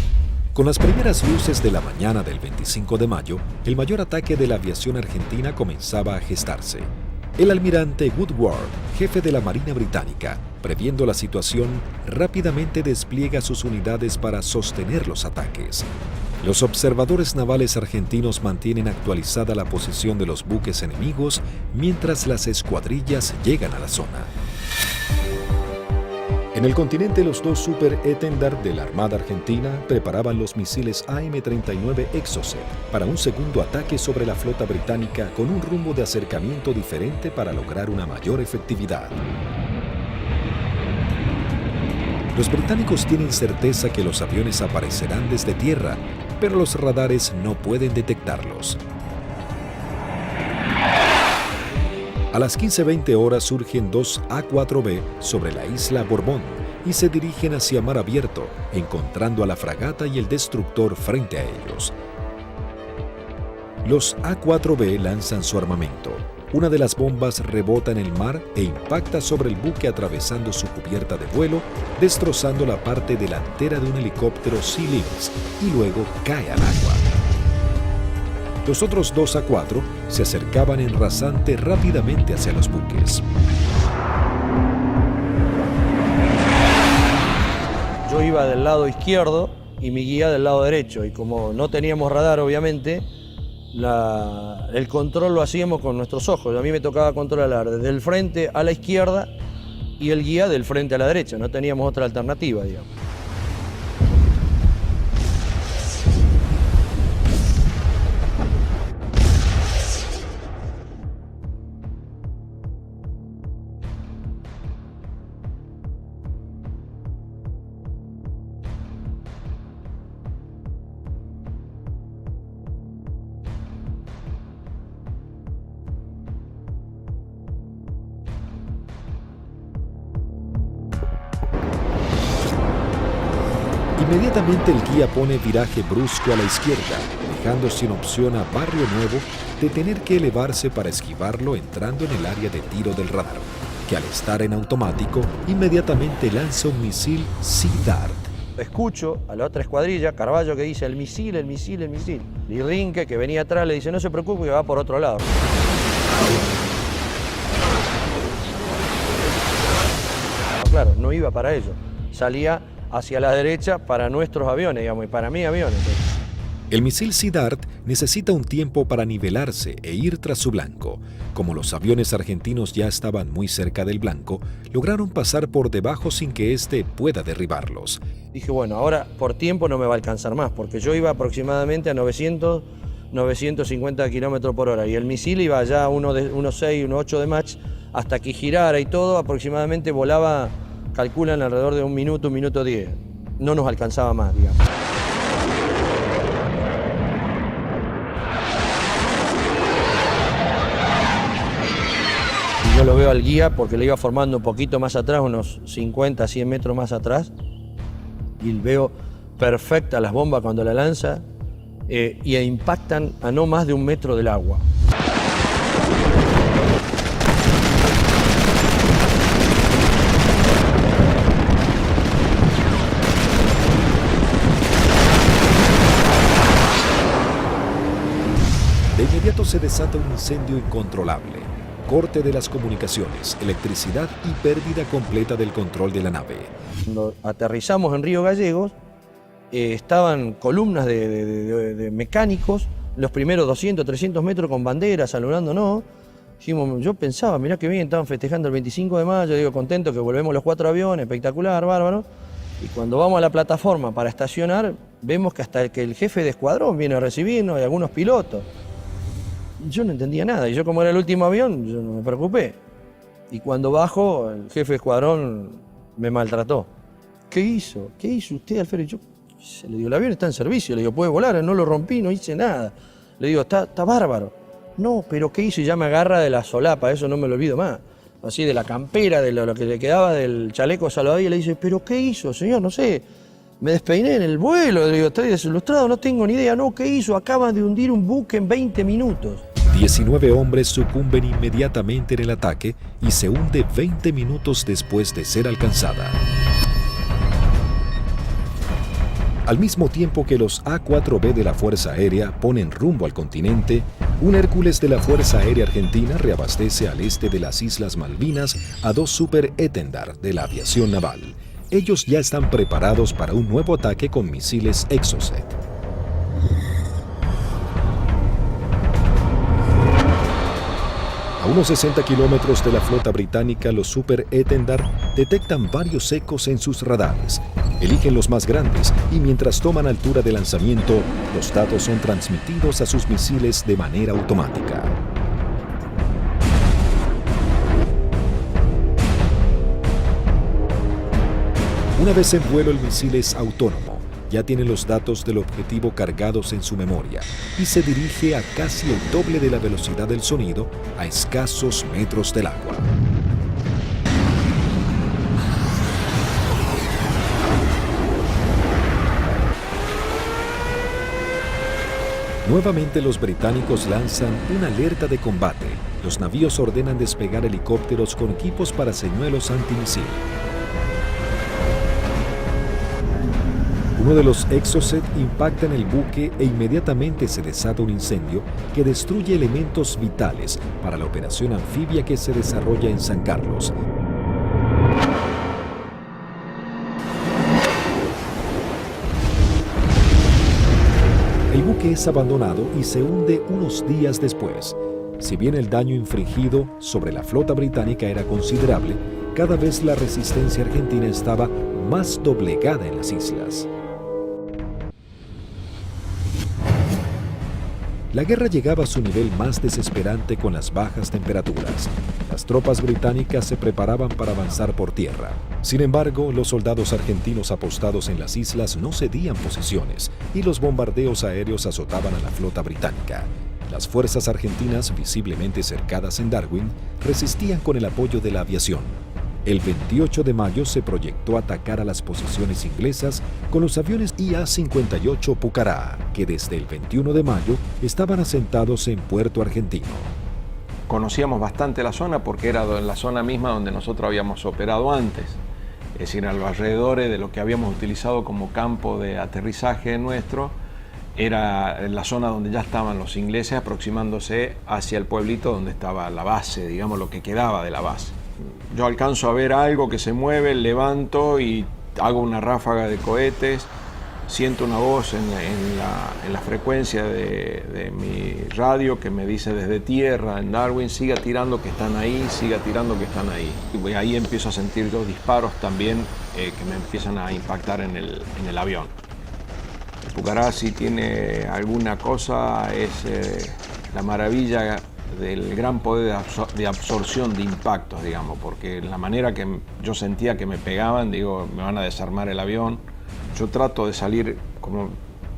Con las primeras luces de la mañana del 25 de mayo, el mayor ataque de la aviación argentina comenzaba a gestarse. El almirante Woodward, jefe de la Marina Británica, previendo la situación, rápidamente despliega sus unidades para sostener los ataques. Los observadores navales argentinos mantienen actualizada la posición de los buques enemigos mientras las escuadrillas llegan a la zona. En el continente, los dos Super Étendard de la Armada Argentina preparaban los misiles AM-39 Exocet para un segundo ataque sobre la flota británica con un rumbo de acercamiento diferente para lograr una mayor efectividad. Los británicos tienen certeza que los aviones aparecerán desde tierra, pero los radares no pueden detectarlos. A las 15:20 horas surgen dos A-4B sobre la isla Borbón y se dirigen hacia mar abierto, encontrando a la fragata y el destructor frente a ellos. Los A-4B lanzan su armamento. Una de las bombas rebota en el mar e impacta sobre el buque atravesando su cubierta de vuelo, destrozando la parte delantera de un helicóptero Sea Lynx y luego cae al agua. Los otros dos A-4 se acercaban en rasante rápidamente hacia los buques. Yo iba del lado izquierdo y mi guía del lado derecho, y como no teníamos radar, obviamente, el control lo hacíamos con nuestros ojos. A mí me tocaba controlar desde el frente a la izquierda y el guía del frente a la derecha. No teníamos otra alternativa, digamos. Inmediatamente el guía pone viraje brusco a la izquierda, dejando sin opción a Barrio Nuevo de tener que elevarse para esquivarlo entrando en el área de tiro del radar, que al estar en automático, inmediatamente lanza un misil Sea Dart. Escucho a la otra escuadrilla, Carballo, que dice el misil, el misil, el misil. Y Rinque, que venía atrás, le dice no se preocupe que va por otro lado. Claro, no iba para ello. Salía hacia la derecha para nuestros aviones, digamos, y para mis aviones. El misil Sea Dart necesita un tiempo para nivelarse e ir tras su blanco. Como los aviones argentinos ya estaban muy cerca del blanco, lograron pasar por debajo sin que éste pueda derribarlos. Dije, bueno, ahora por tiempo no me va a alcanzar más, porque yo iba aproximadamente a 950 kilómetros por hora y el misil iba ya a 1.6, 1.8 de Mach, hasta que girara y todo, aproximadamente volaba, calculan alrededor de 1 minuto, 1 minuto 10. No nos alcanzaba más, digamos. Yo lo veo al guía porque le iba formando un poquito más atrás, unos 50, 100 metros más atrás, y veo perfecta las bombas cuando la lanza y impactan a no más de 1 metro del agua. De inmediato se desata un incendio incontrolable. Corte de las comunicaciones, electricidad y pérdida completa del control de la nave. Cuando aterrizamos en Río Gallegos, estaban columnas de mecánicos, los primeros 200, 300 metros con banderas, saludándonos. Dijimos, yo pensaba, mirá que bien, estaban festejando el 25 de mayo, digo, contento que volvemos los 4 aviones, espectacular, bárbaro. Y cuando vamos a la plataforma para estacionar, vemos que hasta que el jefe de escuadrón viene a recibirnos y algunos pilotos. Yo no entendía nada, y yo como era el último avión, yo no me preocupé. Y cuando bajo, el jefe de escuadrón me maltrató. ¿Qué hizo? ¿Qué hizo usted, Alfredo? Yo le digo, el avión está en servicio, le digo, puede volar, no lo rompí, no hice nada. Le digo, está bárbaro. No, pero ¿qué hizo? Y ya me agarra de la solapa, eso no me lo olvido más. Así de la campera, de lo que le quedaba del chaleco salvavidas, y le dice, ¿pero qué hizo, señor? No sé. Me despeiné en el vuelo, le digo, estoy desilustrado, no tengo ni idea. No, ¿qué hizo? Acaban de hundir un buque en 20 minutos. 19 hombres sucumben inmediatamente en el ataque y se hunde 20 minutos después de ser alcanzada. Al mismo tiempo que los A-4B de la Fuerza Aérea ponen rumbo al continente, un Hércules de la Fuerza Aérea Argentina reabastece al este de las Islas Malvinas a 2 Super Étendard de la aviación naval. Ellos ya están preparados para un nuevo ataque con misiles Exocet. A unos 60 kilómetros de la flota británica, los Super Étendard detectan varios ecos en sus radares. Eligen los más grandes y mientras toman altura de lanzamiento, los datos son transmitidos a sus misiles de manera automática. Una vez en vuelo, el misil es autónomo. ya tiene los datos del objetivo cargados en su memoria y se dirige a casi el doble de la velocidad del sonido a escasos metros del agua. Nuevamente los británicos lanzan una alerta de combate. Los navíos ordenan despegar helicópteros con equipos para señuelos antimisil. Uno de los Exocet impacta en el buque e inmediatamente se desata un incendio que destruye elementos vitales para la operación anfibia que se desarrolla en San Carlos. El buque es abandonado y se hunde unos días después. Si bien el daño infligido sobre la flota británica era considerable, cada vez la resistencia argentina estaba más doblegada en las islas. La guerra llegaba a su nivel más desesperante con las bajas temperaturas. Las tropas británicas se preparaban para avanzar por tierra. Sin embargo, los soldados argentinos apostados en las islas no cedían posiciones y los bombardeos aéreos azotaban a la flota británica. Las fuerzas argentinas, visiblemente cercadas en Darwin, resistían con el apoyo de la aviación. El 28 de mayo se proyectó atacar a las posiciones inglesas con los aviones IA-58 Pucará, que desde el 21 de mayo estaban asentados en Puerto Argentino. Conocíamos bastante la zona porque era la zona misma donde nosotros habíamos operado antes, es decir, a los alrededores de lo que habíamos utilizado como campo de aterrizaje nuestro, era la zona donde ya estaban los ingleses aproximándose hacia el pueblito donde estaba la base, digamos lo que quedaba de la base. Yo alcanzo a ver algo que se mueve, levanto y hago una ráfaga de cohetes, siento una voz en la frecuencia de mi radio que me dice desde tierra en Darwin, siga tirando que están ahí, siga tirando que están ahí. Y ahí empiezo a sentir dos disparos también que me empiezan a impactar en el avión. El Pucará, si tiene alguna cosa, es la maravilla del gran poder de absorción de impactos, digamos, porque la manera que yo sentía que me pegaban, digo, me van a desarmar el avión. Yo trato de salir, como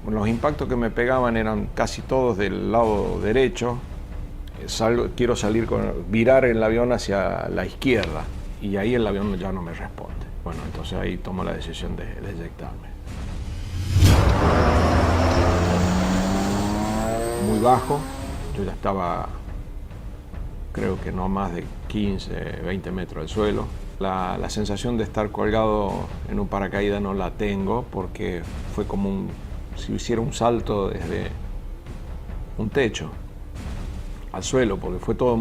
los impactos que me pegaban eran casi todos del lado derecho, quiero virar el avión hacia la izquierda y ahí el avión ya no me responde. Bueno, entonces ahí tomo la decisión de eyectarme. Muy bajo, yo ya estaba, creo que no más de 15, 20 metros del suelo. La sensación de estar colgado en un paracaídas no la tengo porque fue como si hiciera un salto desde un techo al suelo, porque fue todo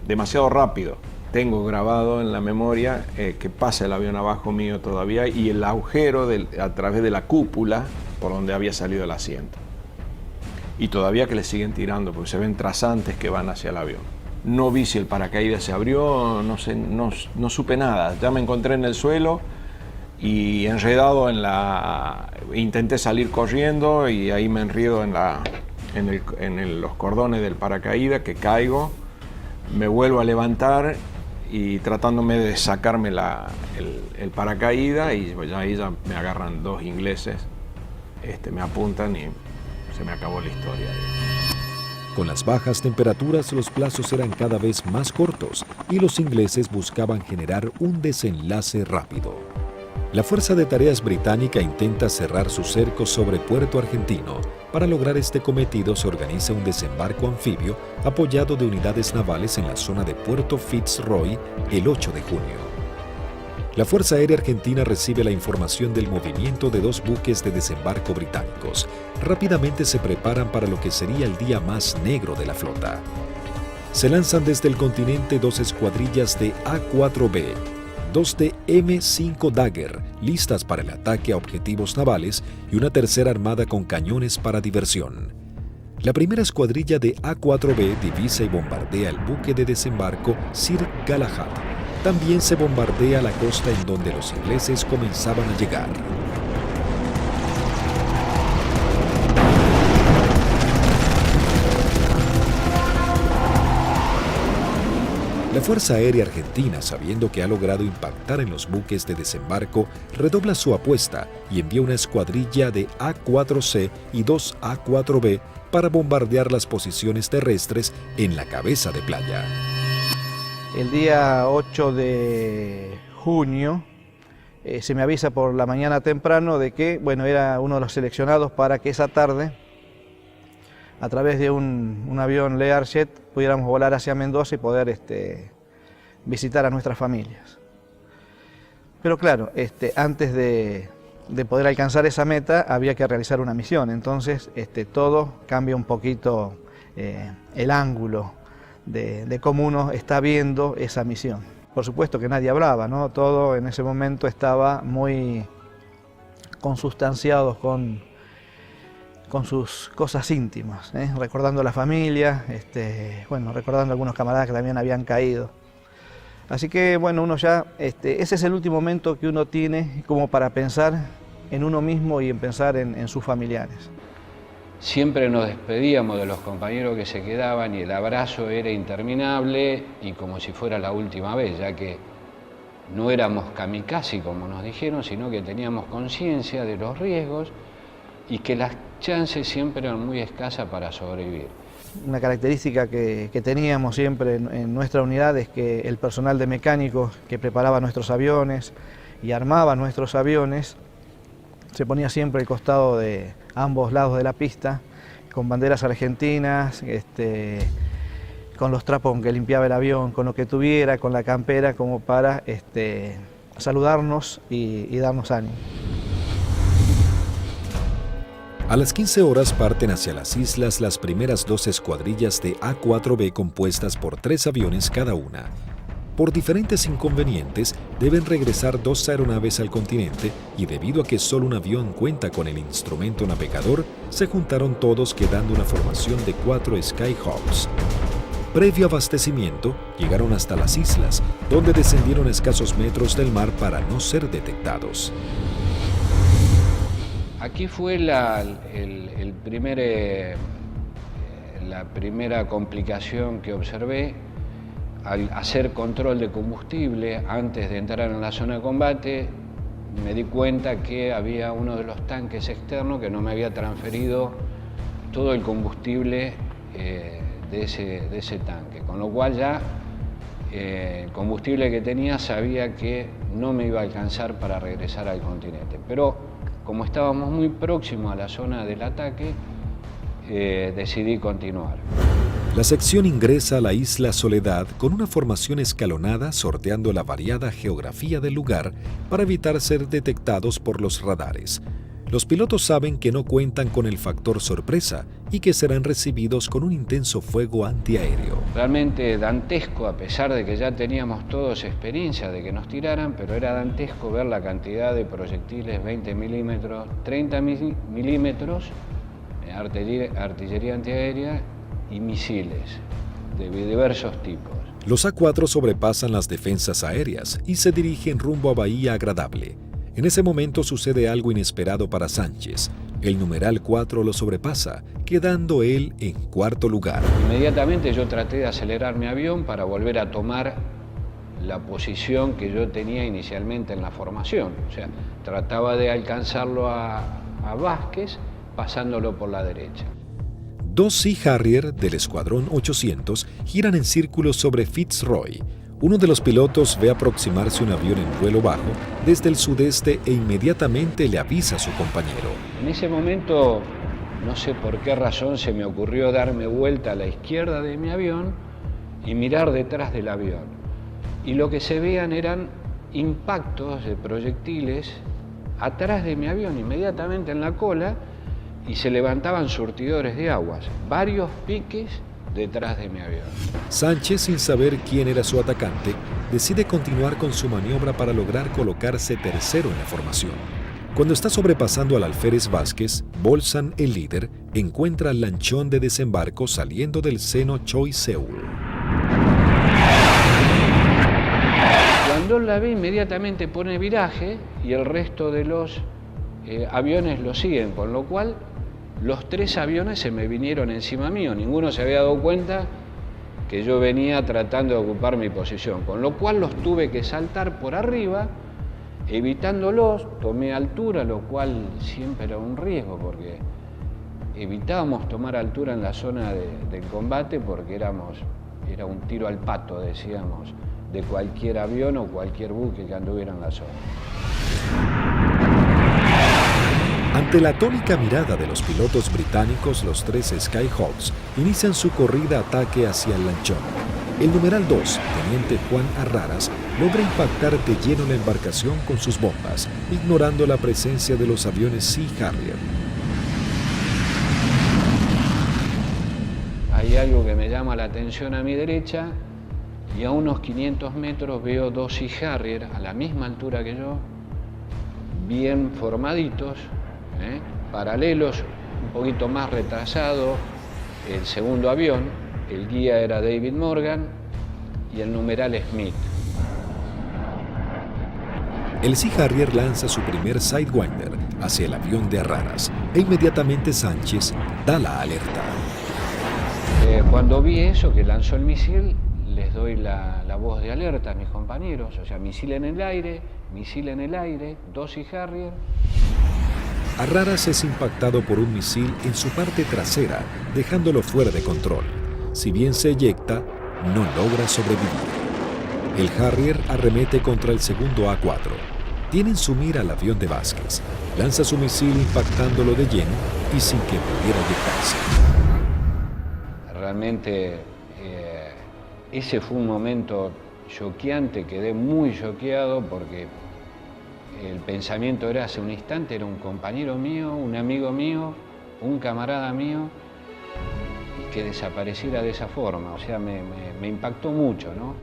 demasiado rápido. Tengo grabado en la memoria que pasa el avión abajo mío todavía y el agujero a través de la cúpula por donde había salido el asiento. Y todavía que le siguen tirando porque se ven trazantes que van hacia el avión. No vi si el paracaídas se abrió, no sé, no supe nada. Ya me encontré en el suelo y enredado intenté salir corriendo y ahí me enredo en los cordones del paracaídas, que caigo, me vuelvo a levantar y tratándome de sacarme el paracaídas y ahí ya me agarran dos ingleses, me apuntan y se me acabó la historia. Con las bajas temperaturas, los plazos eran cada vez más cortos y los ingleses buscaban generar un desenlace rápido. La Fuerza de Tareas Británica intenta cerrar su cerco sobre Puerto Argentino. Para lograr este cometido se organiza un desembarco anfibio apoyado de unidades navales en la zona de Puerto Fitzroy el 8 de junio. La Fuerza Aérea Argentina recibe la información del movimiento de dos buques de desembarco británicos. Rápidamente se preparan para lo que sería el día más negro de la flota. Se lanzan desde el continente dos escuadrillas de A-4B, dos de M5 Dagger, listas para el ataque a objetivos navales, y una tercera armada con cañones para diversión. La primera escuadrilla de A-4B divisa y bombardea el buque de desembarco Sir Galahad. También se bombardea la costa en donde los ingleses comenzaban a llegar. La Fuerza Aérea Argentina, sabiendo que ha logrado impactar en los buques de desembarco, redobla su apuesta y envía una escuadrilla de A-4C y 2 A-4B para bombardear las posiciones terrestres en la cabeza de playa. El día 8 de junio se me avisa por la mañana temprano de que, bueno, era uno de los seleccionados para que esa tarde, a través de un avión Learjet, pudiéramos volar hacia Mendoza y poder visitar a nuestras familias. Pero claro, antes de poder alcanzar esa meta había que realizar una misión, entonces todo cambia un poquito el ángulo de cómo uno está viendo esa misión. Por supuesto que nadie hablaba, ¿no? Todo en ese momento estaba muy consustanciado con sus cosas íntimas, recordando a la familia, bueno, recordando a algunos camaradas que también habían caído. Así que bueno, uno ya, ese es el último momento que uno tiene como para pensar en uno mismo y en pensar en sus familiares. Siempre nos despedíamos de los compañeros que se quedaban y el abrazo era interminable y como si fuera la última vez, ya que no éramos kamikaze como nos dijeron, sino que teníamos conciencia de los riesgos y que las chances siempre eran muy escasas para sobrevivir. Una característica que teníamos siempre en nuestra unidad es que el personal de mecánicos que preparaba nuestros aviones y armaba nuestros aviones se ponía siempre al costado de ambos lados de la pista, con banderas argentinas, con los trapos con que limpiaba el avión, con lo que tuviera, con la campera, como para saludarnos y darnos ánimo. A las 15 horas parten hacia las islas las primeras 2 escuadrillas de A-4B compuestas por 3 aviones cada una. Por diferentes inconvenientes, deben regresar 2 aeronaves al continente y debido a que solo un avión cuenta con el instrumento navegador, se juntaron todos quedando una formación de 4 Skyhawks. Previo abastecimiento, llegaron hasta las islas, donde descendieron a escasos metros del mar para no ser detectados. Aquí fue la primera complicación que observé. Al hacer control de combustible antes de entrar en la zona de combate, me di cuenta que había uno de los tanques externos que no me había transferido todo el combustible de ese tanque, con lo cual ya el combustible que tenía sabía que no me iba a alcanzar para regresar al continente. Pero como estábamos muy próximos a la zona del ataque, decidí continuar. La sección ingresa a la isla Soledad con una formación escalonada sorteando la variada geografía del lugar para evitar ser detectados por los radares. Los pilotos saben que no cuentan con el factor sorpresa y que serán recibidos con un intenso fuego antiaéreo. Realmente dantesco, a pesar de que ya teníamos todos experiencia de que nos tiraran, pero era dantesco ver la cantidad de proyectiles 20 milímetros, 30 milímetros, artillería antiaérea y misiles de diversos tipos. Los A4 sobrepasan las defensas aéreas y se dirigen rumbo a Bahía Agradable. En ese momento sucede algo inesperado para Sánchez. El numeral 4 lo sobrepasa, quedando él en 4º lugar. Inmediatamente yo traté de acelerar mi avión para volver a tomar la posición que yo tenía inicialmente en la formación. O sea, trataba de alcanzarlo a Vázquez pasándolo por la derecha. 2 Sea Harrier del Escuadrón 800 giran en círculo sobre Fitzroy. Uno de los pilotos ve aproximarse un avión en vuelo bajo desde el sudeste e inmediatamente le avisa a su compañero. En ese momento, no sé por qué razón, se me ocurrió darme vuelta a la izquierda de mi avión y mirar detrás del avión. Y lo que se veían eran impactos de proyectiles atrás de mi avión, inmediatamente en la cola, y se levantaban surtidores de aguas, varios piques detrás de mi avión. Sánchez, sin saber quién era su atacante, decide continuar con su maniobra para lograr colocarse tercero en la formación. Cuando está sobrepasando al alférez Vázquez, Bolsan, el líder, encuentra al lanchón de desembarco saliendo del seno Choi Seul. Cuando la ve, inmediatamente pone viraje y el resto de los aviones lo siguen, con lo cual los 3 aviones se me vinieron encima mío. Ninguno se había dado cuenta que yo venía tratando de ocupar mi posición, con lo cual los tuve que saltar por arriba, evitándolos, tomé altura, lo cual siempre era un riesgo, porque evitábamos tomar altura en la zona del combate porque era un tiro al pato, decíamos, de cualquier avión o cualquier buque que anduviera en la zona. Ante la atónica mirada de los pilotos británicos, los 3 Skyhawks inician su corrida ataque hacia el lanchón. El numeral 2, teniente Juan Arraras, logra impactar de lleno la embarcación con sus bombas, ignorando la presencia de los aviones Sea Harrier. Hay algo que me llama la atención a mi derecha y a unos 500 metros veo 2 Sea Harrier a la misma altura que yo, bien formaditos, paralelos, un poquito más retrasado el segundo avión, el guía era David Morgan y el numeral Smith. El Sea Harrier lanza su primer Sidewinder hacia el avión de Arraras e inmediatamente Sánchez da la alerta. Cuando vi eso, que lanzó el misil, les doy la voz de alerta a mis compañeros, o sea, misil en el aire, 2 Sea Harrier. Arraras es impactado por un misil en su parte trasera, dejándolo fuera de control. Si bien se eyecta, no logra sobrevivir. El Harrier arremete contra el segundo A4. Tiene en su mira al avión de Vázquez. Lanza su misil impactándolo de lleno y sin que pudiera eyectarse. Realmente ese fue un momento choqueante, quedé muy choqueado porque el pensamiento era hace un instante, era un compañero mío, un amigo mío, un camarada mío, y que desapareciera de esa forma, o sea, me impactó mucho, ¿no?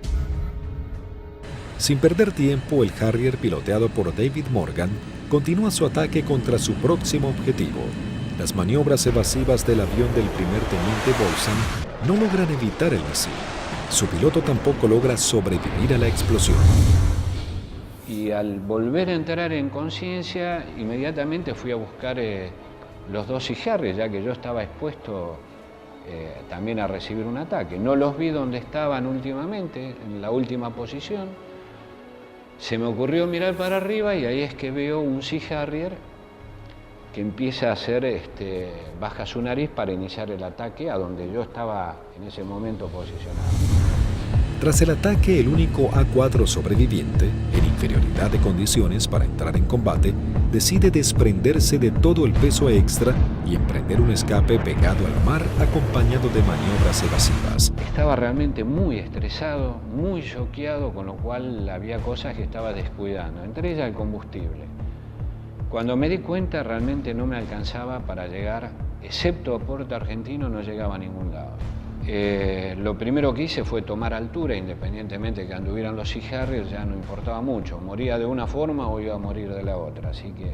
Sin perder tiempo, el Harrier, piloteado por David Morgan, continúa su ataque contra su próximo objetivo. Las maniobras evasivas del avión del primer teniente Bolson no logran evitar el misil. Su piloto tampoco logra sobrevivir a la explosión. Y al volver a entrar en conciencia, inmediatamente fui a buscar los 2 Sea Harrier, ya que yo estaba expuesto también a recibir un ataque. No los vi donde estaban últimamente, en la última posición. Se me ocurrió mirar para arriba y ahí es que veo un Sea Harrier que empieza a hacer, baja su nariz para iniciar el ataque a donde yo estaba en ese momento posicionado. Tras el ataque, el único A4 sobreviviente, en inferioridad de condiciones para entrar en combate, decide desprenderse de todo el peso extra y emprender un escape pegado al mar acompañado de maniobras evasivas. Estaba realmente muy estresado, muy choqueado, con lo cual había cosas que estaba descuidando, entre ellas el combustible. Cuando me di cuenta, realmente no me alcanzaba para llegar, excepto a Puerto Argentino, no llegaba a ningún lado. Lo primero que hice fue tomar altura, independientemente que anduvieran los Sea Harrier, ya no importaba mucho. Moría de una forma o iba a morir de la otra, así que...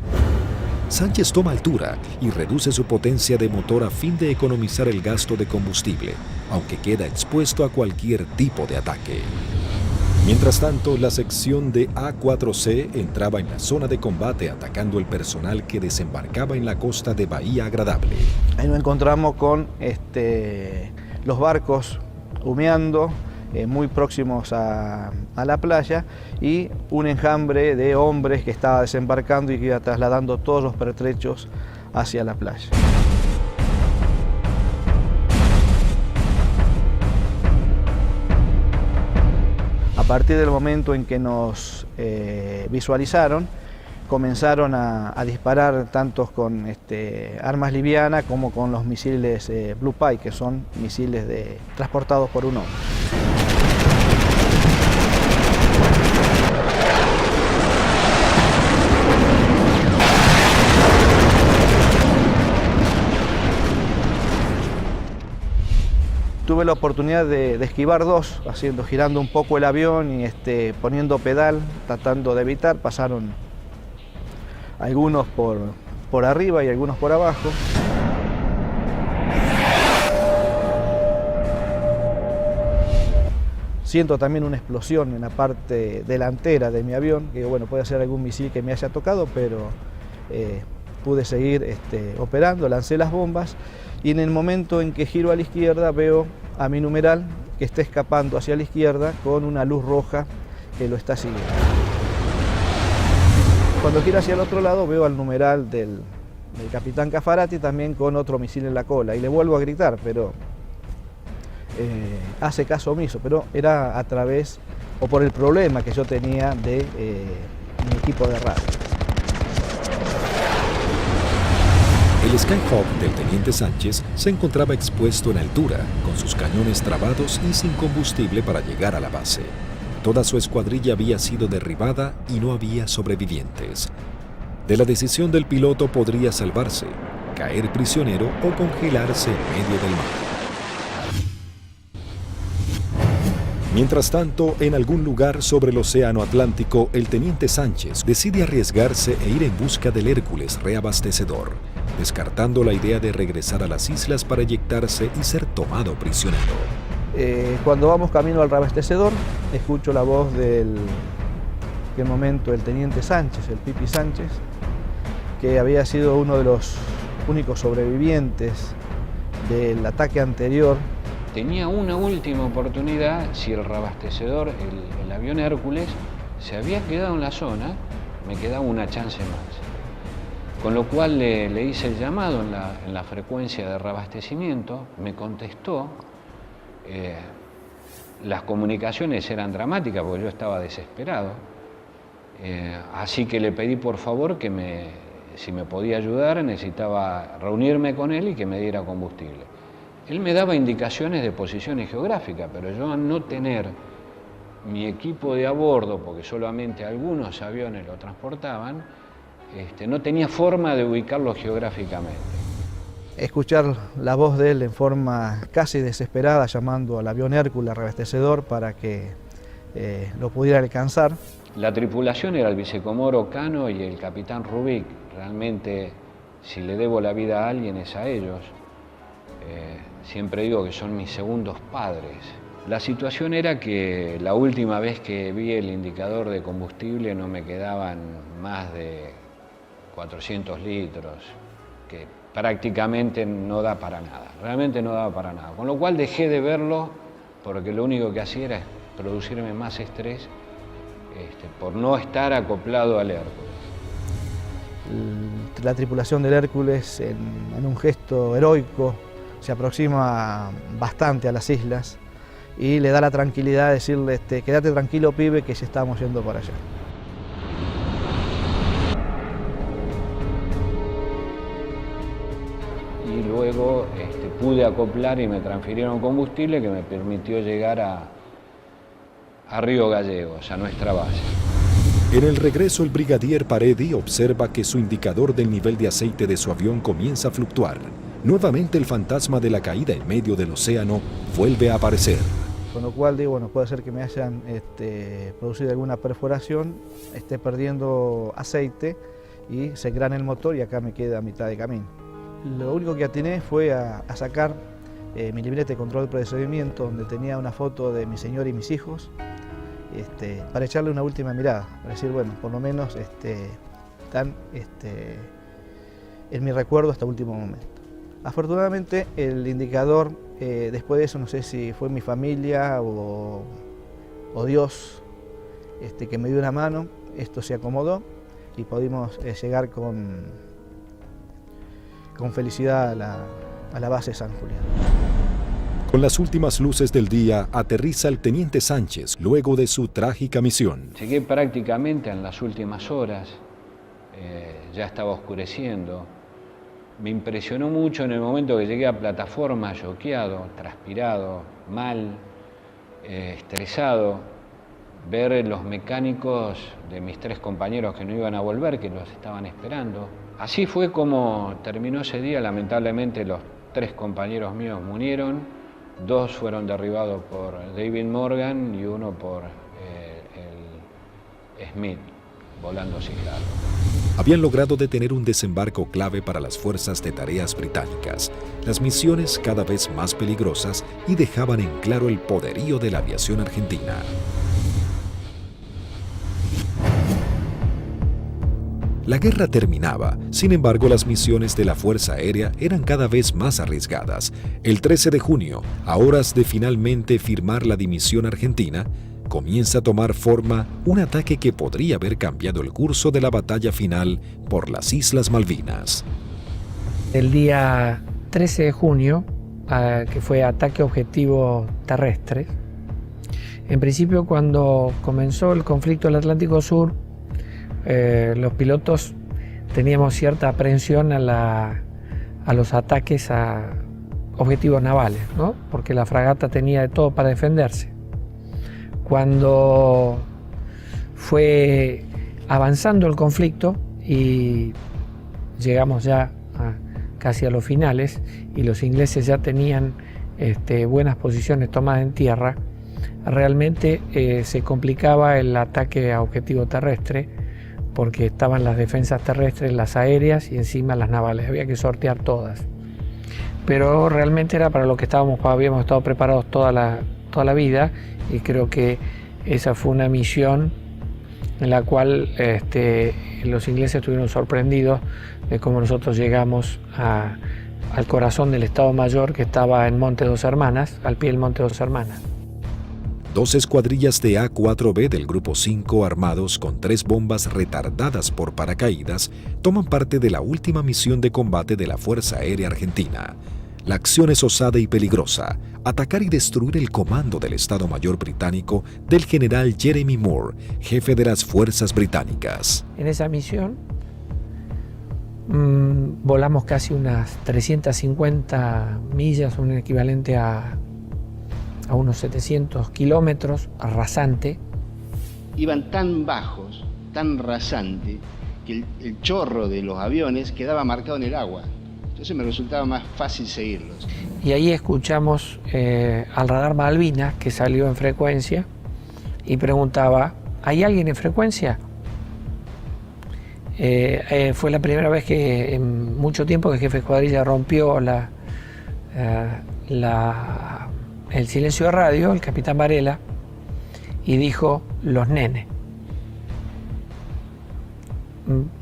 Sánchez toma altura y reduce su potencia de motor a fin de economizar el gasto de combustible, aunque queda expuesto a cualquier tipo de ataque. Mientras tanto, la sección de A4C entraba en la zona de combate atacando el personal que desembarcaba en la costa de Bahía Agradable. Ahí nos encontramos con los barcos humeando, muy próximos a la playa, y un enjambre de hombres que estaba desembarcando y que iba trasladando todos los pertrechos hacia la playa. A partir del momento en que nos visualizaron, comenzaron a disparar tanto con armas livianas como con los misiles Blue Pie, que son misiles transportados por un hombre. Tuve la oportunidad de esquivar 2, girando un poco el avión y poniendo pedal, tratando de evitar. Pasaron algunos por arriba y algunos por abajo. Siento también una explosión en la parte delantera de mi avión, que bueno, puede ser algún misil que me haya tocado, pero pude seguir operando, lancé las bombas y en el momento en que giro a la izquierda veo a mi numeral que está escapando hacia la izquierda con una luz roja que lo está siguiendo. Cuando gira hacia el otro lado veo al numeral del capitán Caffarati también con otro misil en la cola y le vuelvo a gritar, pero hace caso omiso, pero era a través o por el problema que yo tenía de mi equipo de radio. El Skyhawk del teniente Sánchez se encontraba expuesto en altura, con sus cañones trabados y sin combustible para llegar a la base. Toda su escuadrilla había sido derribada y no había sobrevivientes. De la decisión del piloto podría salvarse, caer prisionero o congelarse en medio del mar. Mientras tanto, en algún lugar sobre el océano Atlántico, el teniente Sánchez decide arriesgarse e ir en busca del Hércules reabastecedor, descartando la idea de regresar a las islas para eyectarse y ser tomado prisionero. Cuando vamos camino al reabastecedor, escucho la voz del, en aquel momento, el teniente Sánchez, el Pipi Sánchez, que había sido uno de los únicos sobrevivientes del ataque anterior. Tenía una última oportunidad, si el reabastecedor, el avión Hércules, se había quedado en la zona, me quedaba una chance más. Con lo cual le hice el llamado en la frecuencia de reabastecimiento, me contestó. Las comunicaciones eran dramáticas porque yo estaba desesperado, así que le pedí por favor que si me podía ayudar, necesitaba reunirme con él y que me diera combustible. Él me daba indicaciones de posiciones geográficas, pero yo al no tener mi equipo de a bordo, porque solamente algunos aviones lo transportaban, no tenía forma de ubicarlo geográficamente. Escuchar la voz de él en forma casi desesperada, llamando al avión Hércules reabastecedor para que lo pudiera alcanzar. La tripulación era el vicecomoro Cano y el capitán Rubik. Realmente, si le debo la vida a alguien es a ellos. Siempre digo que son mis segundos padres. La situación era que la última vez que vi el indicador de combustible no me quedaban más de 400 litros, que prácticamente no da para nada, realmente no daba para nada. Con lo cual dejé de verlo porque lo único que hacía era producirme más estrés por no estar acoplado al Hércules. La tripulación del Hércules, en un gesto heroico, se aproxima bastante a las islas y le da la tranquilidad de decirle, quédate tranquilo, pibe, que ya estamos yendo para allá. Y luego pude acoplar y me transfirieron combustible que me permitió llegar a Río Gallegos, a nuestra base. En el regreso, el brigadier Paredi observa que su indicador del nivel de aceite de su avión comienza a fluctuar. Nuevamente el fantasma de la caída en medio del océano vuelve a aparecer. Con lo cual digo, bueno, puede ser que me hayan producido alguna perforación, esté perdiendo aceite y se grane el motor y acá me queda a mitad de camino. Lo único que atiné fue a sacar mi libreta de control de procedimiento, donde tenía una foto de mi señor y mis hijos, para echarle una última mirada, para decir, bueno, por lo menos están en mi recuerdo hasta último momento. Afortunadamente el indicador, después de eso, no sé si fue mi familia o Dios que me dio una mano, esto se acomodó y pudimos llegar con felicidad a la base San Julián. Con las últimas luces del día, aterriza el teniente Sánchez luego de su trágica misión. Llegué prácticamente en las últimas horas, ya estaba oscureciendo. Me impresionó mucho en el momento que llegué a plataforma, choqueado, transpirado, mal, estresado, ver los mecánicos de mis 3 compañeros que no iban a volver, que los estaban esperando. Así fue como terminó ese día. Lamentablemente los 3 compañeros míos murieron, 2 fueron derribados por David Morgan y 1 por el Smith, volando sin largo. Habían logrado detener un desembarco clave para las fuerzas de tareas británicas, las misiones cada vez más peligrosas y dejaban en claro el poderío de la aviación argentina. La guerra terminaba, sin embargo las misiones de la Fuerza Aérea eran cada vez más arriesgadas. El 13 de junio, a horas de finalmente firmar la dimisión argentina, comienza a tomar forma un ataque que podría haber cambiado el curso de la batalla final por las Islas Malvinas. El día 13 de junio, que fue ataque objetivo terrestre, en principio cuando comenzó el conflicto del Atlántico Sur, los pilotos teníamos cierta aprehensión a los ataques a objetivos navales, ¿no? Porque la fragata tenía de todo para defenderse. Cuando fue avanzando el conflicto y llegamos ya casi a los finales y los ingleses ya tenían buenas posiciones tomadas en tierra, realmente se complicaba el ataque a objetivo terrestre porque estaban las defensas terrestres, las aéreas y encima las navales, había que sortear todas. Pero realmente era para lo que habíamos estado preparados toda la vida, y creo que esa fue una misión en la cual los ingleses estuvieron sorprendidos de cómo nosotros llegamos al corazón del Estado Mayor, que estaba en Monte Dos Hermanas, al pie del Monte Dos Hermanas. 2 escuadrillas de A4B del Grupo 5 armados con 3 bombas retardadas por paracaídas toman parte de la última misión de combate de la Fuerza Aérea Argentina. La acción es osada y peligrosa: atacar y destruir el comando del Estado Mayor británico del general Jeremy Moore, jefe de las fuerzas británicas. En esa misión volamos casi unas 350 millas, un equivalente a unos 700 kilómetros, rasante. Iban tan bajos, tan rasante, que el chorro de los aviones quedaba marcado en el agua. Entonces me resultaba más fácil seguirlos. Y ahí escuchamos al radar Malvinas, que salió en frecuencia, y preguntaba: ¿hay alguien en frecuencia? Fue la primera vez que en mucho tiempo que el jefe de escuadrilla rompió el silencio de radio, el capitán Varela, y dijo: los nenes.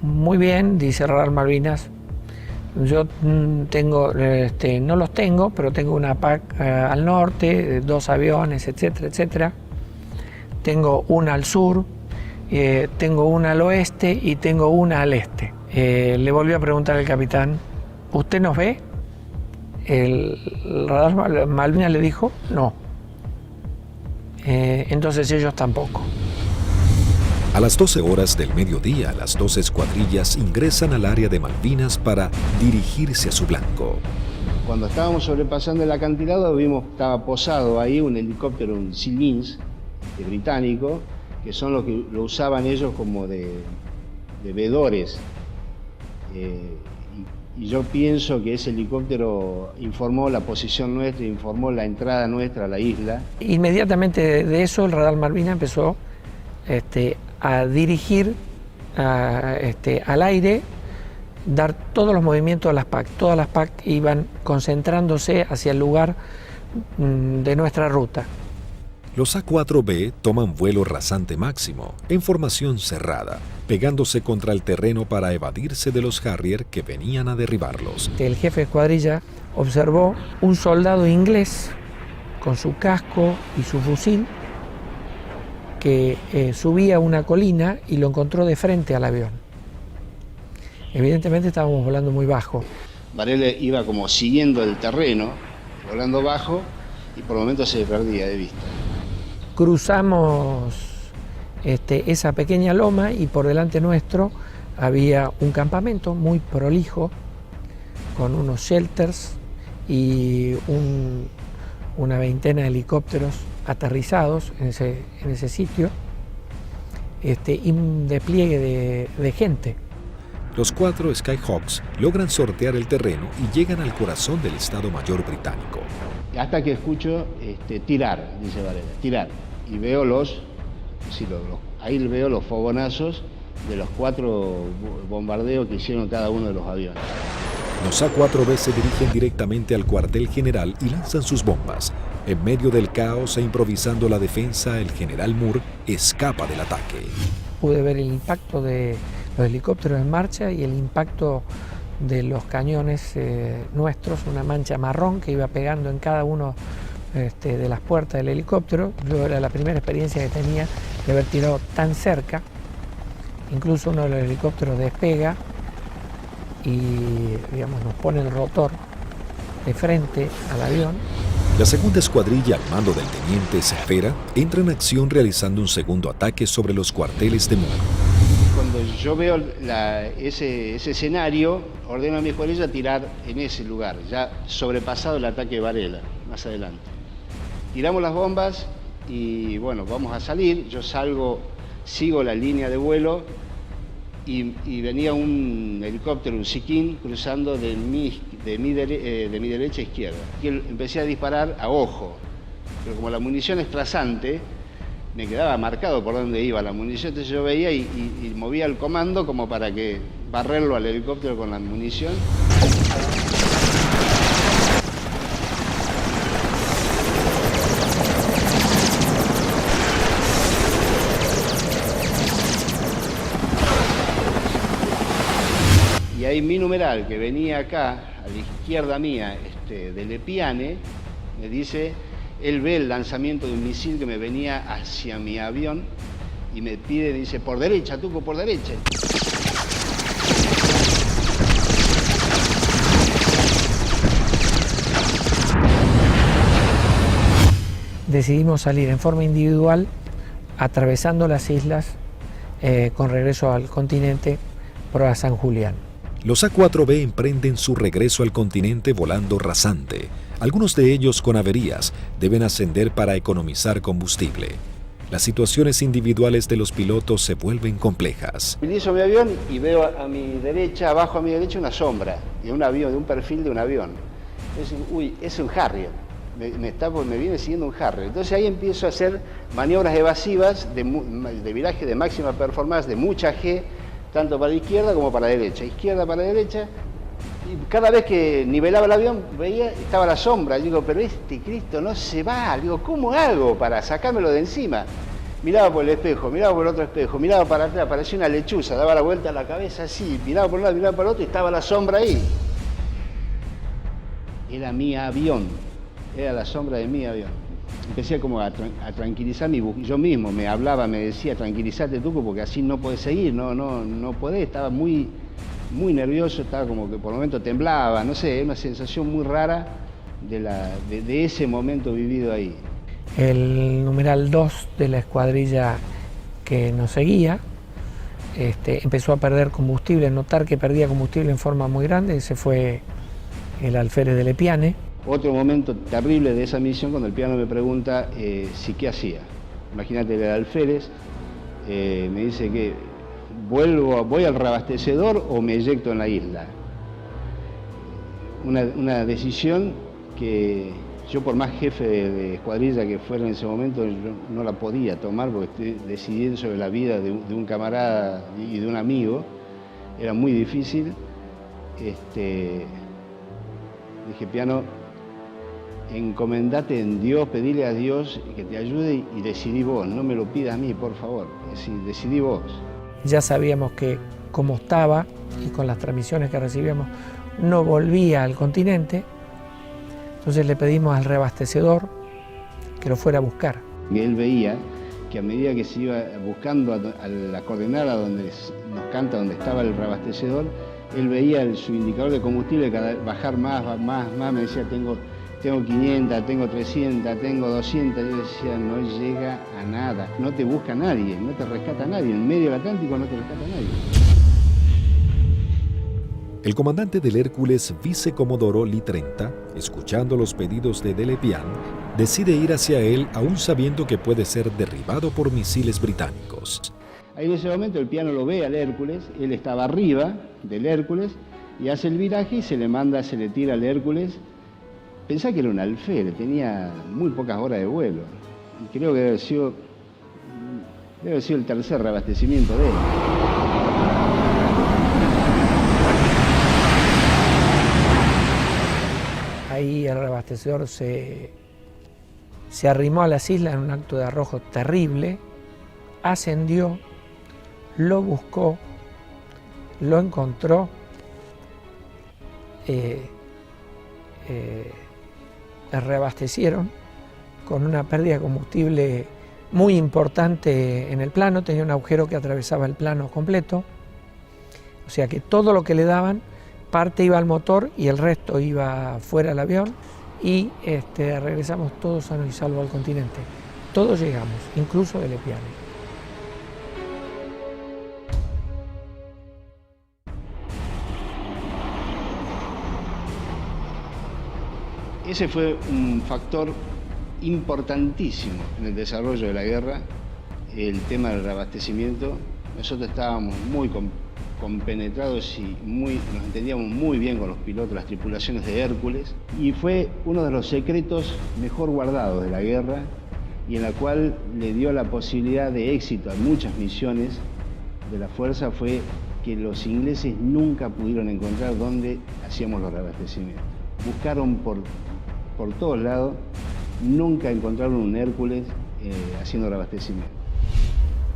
Muy bien, dice radar Malvinas, yo tengo, no los tengo, pero tengo una PAC al norte, 2 aviones, etcétera, etcétera. Tengo una al sur, tengo una al oeste y tengo una al este. Le volvió a preguntar el capitán: ¿usted nos ve? El radar Malvinas le dijo: no. Entonces ellos tampoco. A las 12 horas del mediodía, las 2 escuadrillas ingresan al área de Malvinas para dirigirse a su blanco. Cuando estábamos sobrepasando el acantilado, vimos que estaba posado ahí un helicóptero, un Sea Lynx británico, que son los que lo usaban ellos como de vedores. Y yo pienso que ese helicóptero informó la posición nuestra, informó la entrada nuestra a la isla. Inmediatamente de eso, el radar Malvinas empezó a dirigir al aire, dar todos los movimientos a las PAC. Todas las PAC iban concentrándose hacia el lugar de nuestra ruta. Los A4B toman vuelo rasante máximo, en formación cerrada, pegándose contra el terreno para evadirse de los Harrier que venían a derribarlos. El jefe de escuadrilla observó un soldado inglés con su casco y su fusil que subía una colina y lo encontró de frente al avión. Evidentemente estábamos volando muy bajo. Varela iba como siguiendo el terreno, volando bajo, y por momentos se perdía de vista. Cruzamos esa pequeña loma y por delante nuestro había un campamento muy prolijo con unos shelters y una veintena de helicópteros aterrizados en ese sitio, y un despliegue de gente. Los 4 Skyhawks logran sortear el terreno y llegan al corazón del Estado Mayor británico. Hasta que escucho tirar, dice Varela, tirar. Y veo ahí veo los fogonazos de los 4 bombardeos que hicieron cada uno de los aviones. Los A4B se dirigen directamente al cuartel general y lanzan sus bombas. En medio del caos e improvisando la defensa, el general Moore escapa del ataque. Pude ver el impacto de los helicópteros en marcha y el impacto de los cañones nuestros, una mancha marrón que iba pegando en cada uno de las puertas del helicóptero. Yo era la primera experiencia que tenía de haber tirado tan cerca. Incluso uno de los helicópteros despega y, digamos, nos pone el rotor de frente al avión. La segunda escuadrilla, al mando del teniente Cepeda, entra en acción realizando un segundo ataque sobre los cuarteles de Muno. Cuando yo veo ese escenario, ordeno a mi escuadrilla tirar en ese lugar, ya sobrepasado el ataque de Varela, más adelante. Tiramos las bombas y bueno, vamos a salir. Yo salgo, sigo la línea de vuelo y venía un helicóptero, un Siquín, cruzando de mi derecha a izquierda. Y empecé a disparar a ojo, pero como la munición es trazante, me quedaba marcado por dónde iba la munición, entonces yo veía y movía el comando como para que barrerlo al helicóptero con la munición. Y ahí mi numeral, que venía acá, a la izquierda mía, de Lepiane, me dice, él ve el lanzamiento de un misil que me venía hacia mi avión y me pide, me dice, por derecha, Tuco, por derecha. Decidimos salir en forma individual, atravesando las islas, con regreso al continente, por a San Julián. Los A4B emprenden su regreso al continente volando rasante. Algunos de ellos con averías deben ascender para economizar combustible. Las situaciones individuales de los pilotos se vuelven complejas. Utilizo mi avión y veo a mi derecha, abajo a mi derecha, una sombra de un avión, de un perfil de un avión. Uy, es un Harrier. Me viene siguiendo un Harrier. Entonces ahí empiezo a hacer maniobras evasivas de viraje de máxima performance, de mucha G, tanto para la izquierda como para la derecha. Izquierda para la derecha. Y cada vez que nivelaba el avión, veía, estaba la sombra. Yo digo, pero este Cristo no se va. Digo, ¿cómo hago para sacármelo de encima? Miraba por el espejo, miraba por el otro espejo, miraba para atrás, parecía una lechuza, daba la vuelta a la cabeza así, miraba por un lado, miraba para el otro y estaba la sombra ahí. Era mi avión, era la sombra de mi avión. Empecé como a tranquilizarme, yo mismo me hablaba, me decía, tranquilízate Tuco, porque así no podés seguir, no podés, estaba muy nervioso, estaba como que por el momento temblaba, no sé, una sensación muy rara de ese momento vivido ahí. El numeral 2 de la escuadrilla que nos seguía empezó a perder combustible, notar que perdía combustible en forma muy grande, ese fue el alférez de Lepiane. Otro momento terrible de esa misión, cuando el piano me pregunta si qué hacía. Imagínate, el alférez me dice que voy al reabastecedor o me eyecto en la isla. Una decisión que yo, por más jefe de escuadrilla que fuera en ese momento, yo no la podía tomar porque estoy decidiendo sobre la vida de un camarada y de un amigo. Era muy difícil. Dije, piano, encomendate en Dios, pedile a Dios que te ayude y decidí vos, no me lo pidas a mí, por favor, decidí vos. Ya sabíamos que como estaba y con las transmisiones que recibíamos no volvía al continente, entonces le pedimos al reabastecedor que lo fuera a buscar. Y él veía que a medida que se iba buscando a la coordenada donde nos canta donde estaba el reabastecedor, él veía su indicador de combustible bajar más, me decía, tengo 500, tengo 300, tengo 200, yo decía, no llega a nada, no te busca nadie, no te rescata nadie, en medio del Atlántico no te rescata nadie. El comandante del Hércules, vicecomodoro Lee 30, escuchando los pedidos de Lepiane, decide ir hacia él aún sabiendo que puede ser derribado por misiles británicos. Ahí en ese momento el piano lo ve al Hércules, él estaba arriba del Hércules y hace el viraje y se le tira al Hércules. Pensá que era un alférez, tenía muy pocas horas de vuelo. Y creo que debe haber sido el tercer reabastecimiento de él. Ahí el reabastecedor se arrimó a las islas en un acto de arrojo terrible, ascendió, lo buscó, lo encontró reabastecieron con una pérdida de combustible muy importante en el plano, tenía un agujero que atravesaba el plano completo, o sea que todo lo que le daban, parte iba al motor y el resto iba fuera del avión, y regresamos todos sanos y salvos al continente. Todos llegamos, incluso de Lepiane. Ese fue un factor importantísimo en el desarrollo de la guerra, el tema del reabastecimiento. Nosotros estábamos muy compenetrados y nos entendíamos muy bien con los pilotos, las tripulaciones de Hércules, y fue uno de los secretos mejor guardados de la guerra y en la cual le dio la posibilidad de éxito a muchas misiones de la Fuerza, fue que los ingleses nunca pudieron encontrar dónde hacíamos los reabastecimientos. Buscaron por todos lados, nunca encontraron un Hércules haciendo reabastecimiento.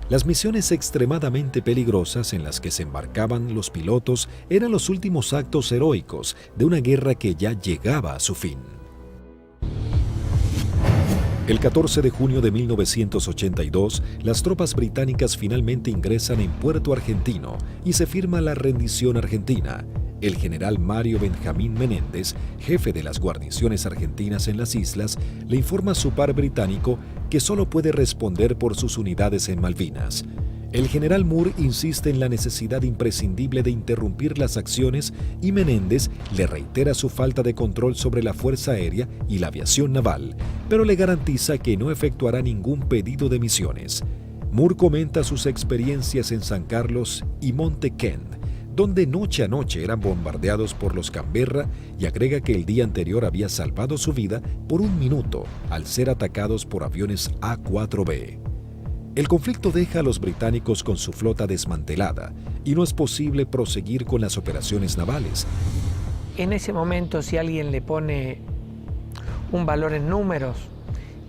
Las misiones extremadamente peligrosas en las que se embarcaban los pilotos eran los últimos actos heroicos de una guerra que ya llegaba a su fin. El 14 de junio de 1982, las tropas británicas finalmente ingresan en Puerto Argentino y se firma la rendición argentina. El general Mario Benjamín Menéndez, jefe de las guarniciones argentinas en las islas, le informa a su par británico que solo puede responder por sus unidades en Malvinas. El general Moore insiste en la necesidad imprescindible de interrumpir las acciones y Menéndez le reitera su falta de control sobre la Fuerza Aérea y la aviación naval, pero le garantiza que no efectuará ningún pedido de misiones. Moore comenta sus experiencias en San Carlos y Monte Kent, donde noche a noche eran bombardeados por los Canberra, y agrega que el día anterior había salvado su vida por un minuto al ser atacados por aviones A-4B. El conflicto deja a los británicos con su flota desmantelada y no es posible proseguir con las operaciones navales. En ese momento, si alguien le pone un valor en números,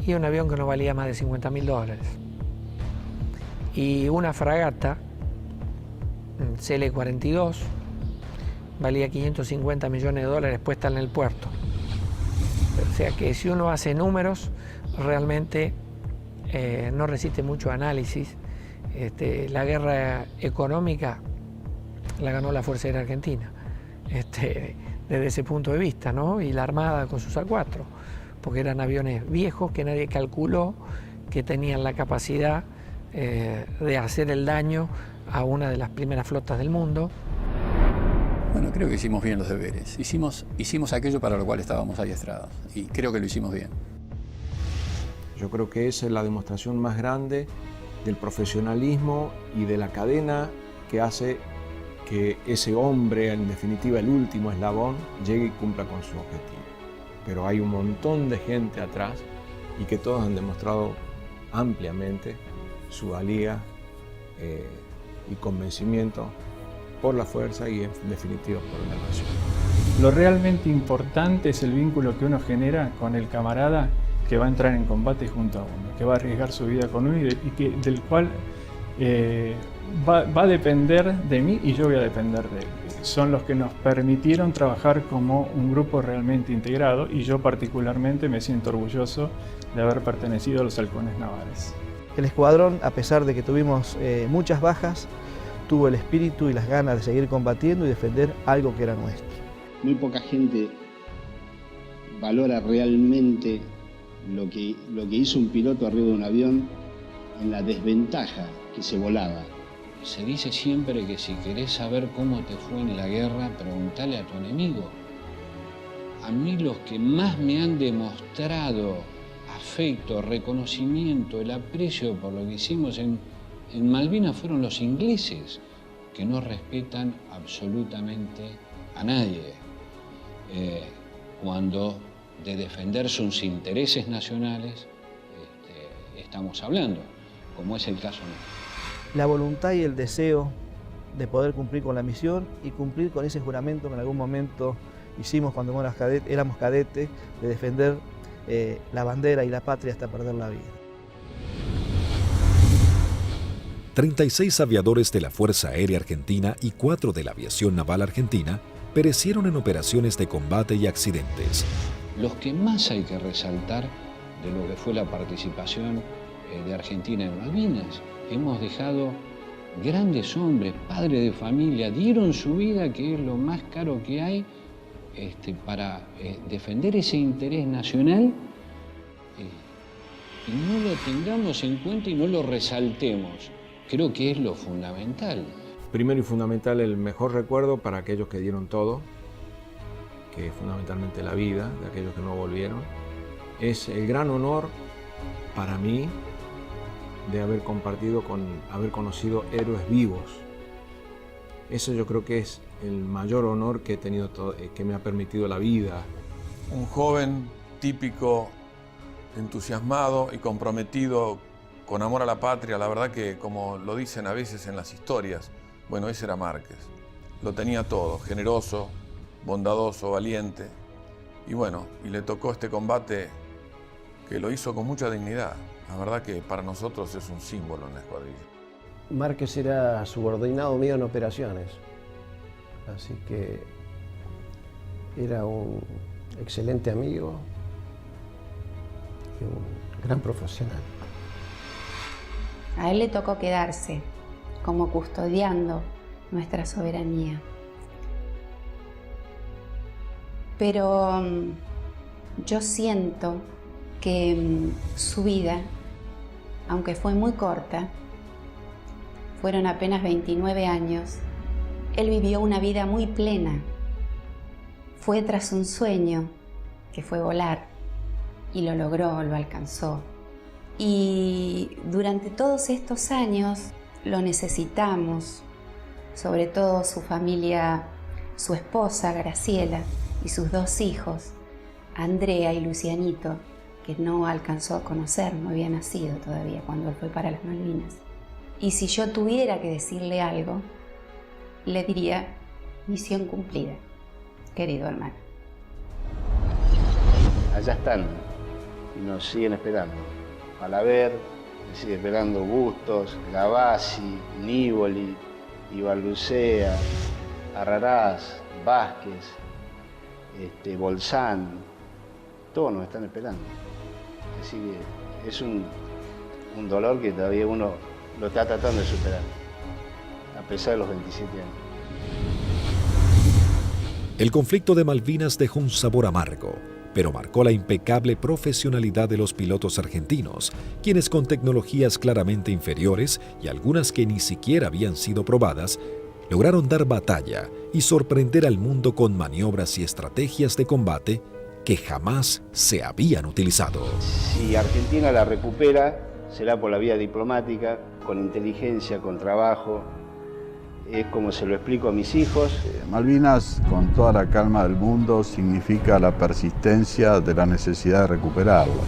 y un avión que no valía más de $50.000, y una fragata CL-42 valía $550 millones puesta en el puerto. O sea que si uno hace números, realmente no resiste mucho análisis. La guerra económica la ganó la Fuerza Aérea Argentina, desde ese punto de vista, ¿no? Y la Armada con sus A4, porque eran aviones viejos que nadie calculó que tenían la capacidad de hacer el daño a una de las primeras flotas del mundo. Bueno, creo que hicimos bien los deberes. Hicimos aquello para lo cual estábamos adiestrados y creo que lo hicimos bien. Yo creo que esa es la demostración más grande del profesionalismo y de la cadena que hace que ese hombre, en definitiva el último eslabón, llegue y cumpla con su objetivo. Pero hay un montón de gente atrás y que todos han demostrado ampliamente su valía y convencimiento por la fuerza y en definitiva por la nación. Lo realmente importante es el vínculo que uno genera con el camarada que va a entrar en combate junto a uno, que va a arriesgar su vida con uno y del cual va a depender de mí y yo voy a depender de él. Son los que nos permitieron trabajar como un grupo realmente integrado y yo particularmente me siento orgulloso de haber pertenecido a los halcones navales. El escuadrón, a pesar de que tuvimos muchas bajas, tuvo el espíritu y las ganas de seguir combatiendo y defender algo que era nuestro. Muy poca gente valora realmente lo que hizo un piloto arriba de un avión en la desventaja que se volaba. Se dice siempre que si querés saber cómo te fue en la guerra, preguntale a tu enemigo. A mí los que más me han demostrado afecto, reconocimiento, el aprecio por lo que hicimos en Malvinas fueron los ingleses, que no respetan absolutamente a nadie. Cuando de defender sus intereses nacionales estamos hablando, como es el caso nuestro. La voluntad y el deseo de poder cumplir con la misión y cumplir con ese juramento que en algún momento hicimos cuando éramos cadetes, de defender la bandera y la patria hasta perder la vida. 36 aviadores de la Fuerza Aérea Argentina y 4 de la Aviación Naval Argentina perecieron en operaciones de combate y accidentes. Los que más hay que resaltar de lo que fue la participación de Argentina en Malvinas, hemos dejado grandes hombres, padres de familia, dieron su vida, que es lo más caro que hay, para defender ese interés nacional, y no lo tengamos en cuenta y no lo resaltemos. Creo que es lo fundamental. Primero y fundamental, el mejor recuerdo para aquellos que dieron todo, que es fundamentalmente la vida de aquellos que no volvieron. Es el gran honor para mí de haber compartido haber conocido héroes vivos. Eso yo creo que es el mayor honor que he tenido, que me ha permitido la vida. Un joven típico, entusiasmado y comprometido con amor a la patria. La verdad que, como lo dicen a veces en las historias, bueno, ese era Márquez. Lo tenía todo, generoso, bondadoso, valiente. Y bueno, y le tocó este combate que lo hizo con mucha dignidad. La verdad que para nosotros es un símbolo en la escuadrilla. Márquez era subordinado mío en operaciones, así que era un excelente amigo y un gran profesional. A él le tocó quedarse como custodiando nuestra soberanía. Pero yo siento que su vida, aunque fue muy corta, fueron apenas 29 años, él vivió una vida muy plena. Fue tras un sueño, que fue volar, y lo logró, lo alcanzó. Y durante todos estos años lo necesitamos, sobre todo su familia, su esposa Graciela y sus 2 hijos, Andrea y Lucianito, que no alcanzó a conocer, no había nacido todavía cuando él fue para las Malvinas. Y si yo tuviera que decirle algo, le diría: misión cumplida, querido hermano. Allá están y nos siguen esperando. Malaver, sigue esperando Bustos, Gavassi, Nívoli, Ibarlucea, Arrarás, Vázquez, Bolzán, todos nos están esperando. Así que es un dolor que todavía uno lo está tratando de superar, a pesar de los 27 años. El conflicto de Malvinas dejó un sabor amargo, pero marcó la impecable profesionalidad de los pilotos argentinos, quienes con tecnologías claramente inferiores y algunas que ni siquiera habían sido probadas, lograron dar batalla y sorprender al mundo con maniobras y estrategias de combate que jamás se habían utilizado. Si Argentina la recupera, será por la vía diplomática, con inteligencia, con trabajo. Es como se lo explico a mis hijos. Malvinas, con toda la calma del mundo, significa la persistencia de la necesidad de recuperarlas.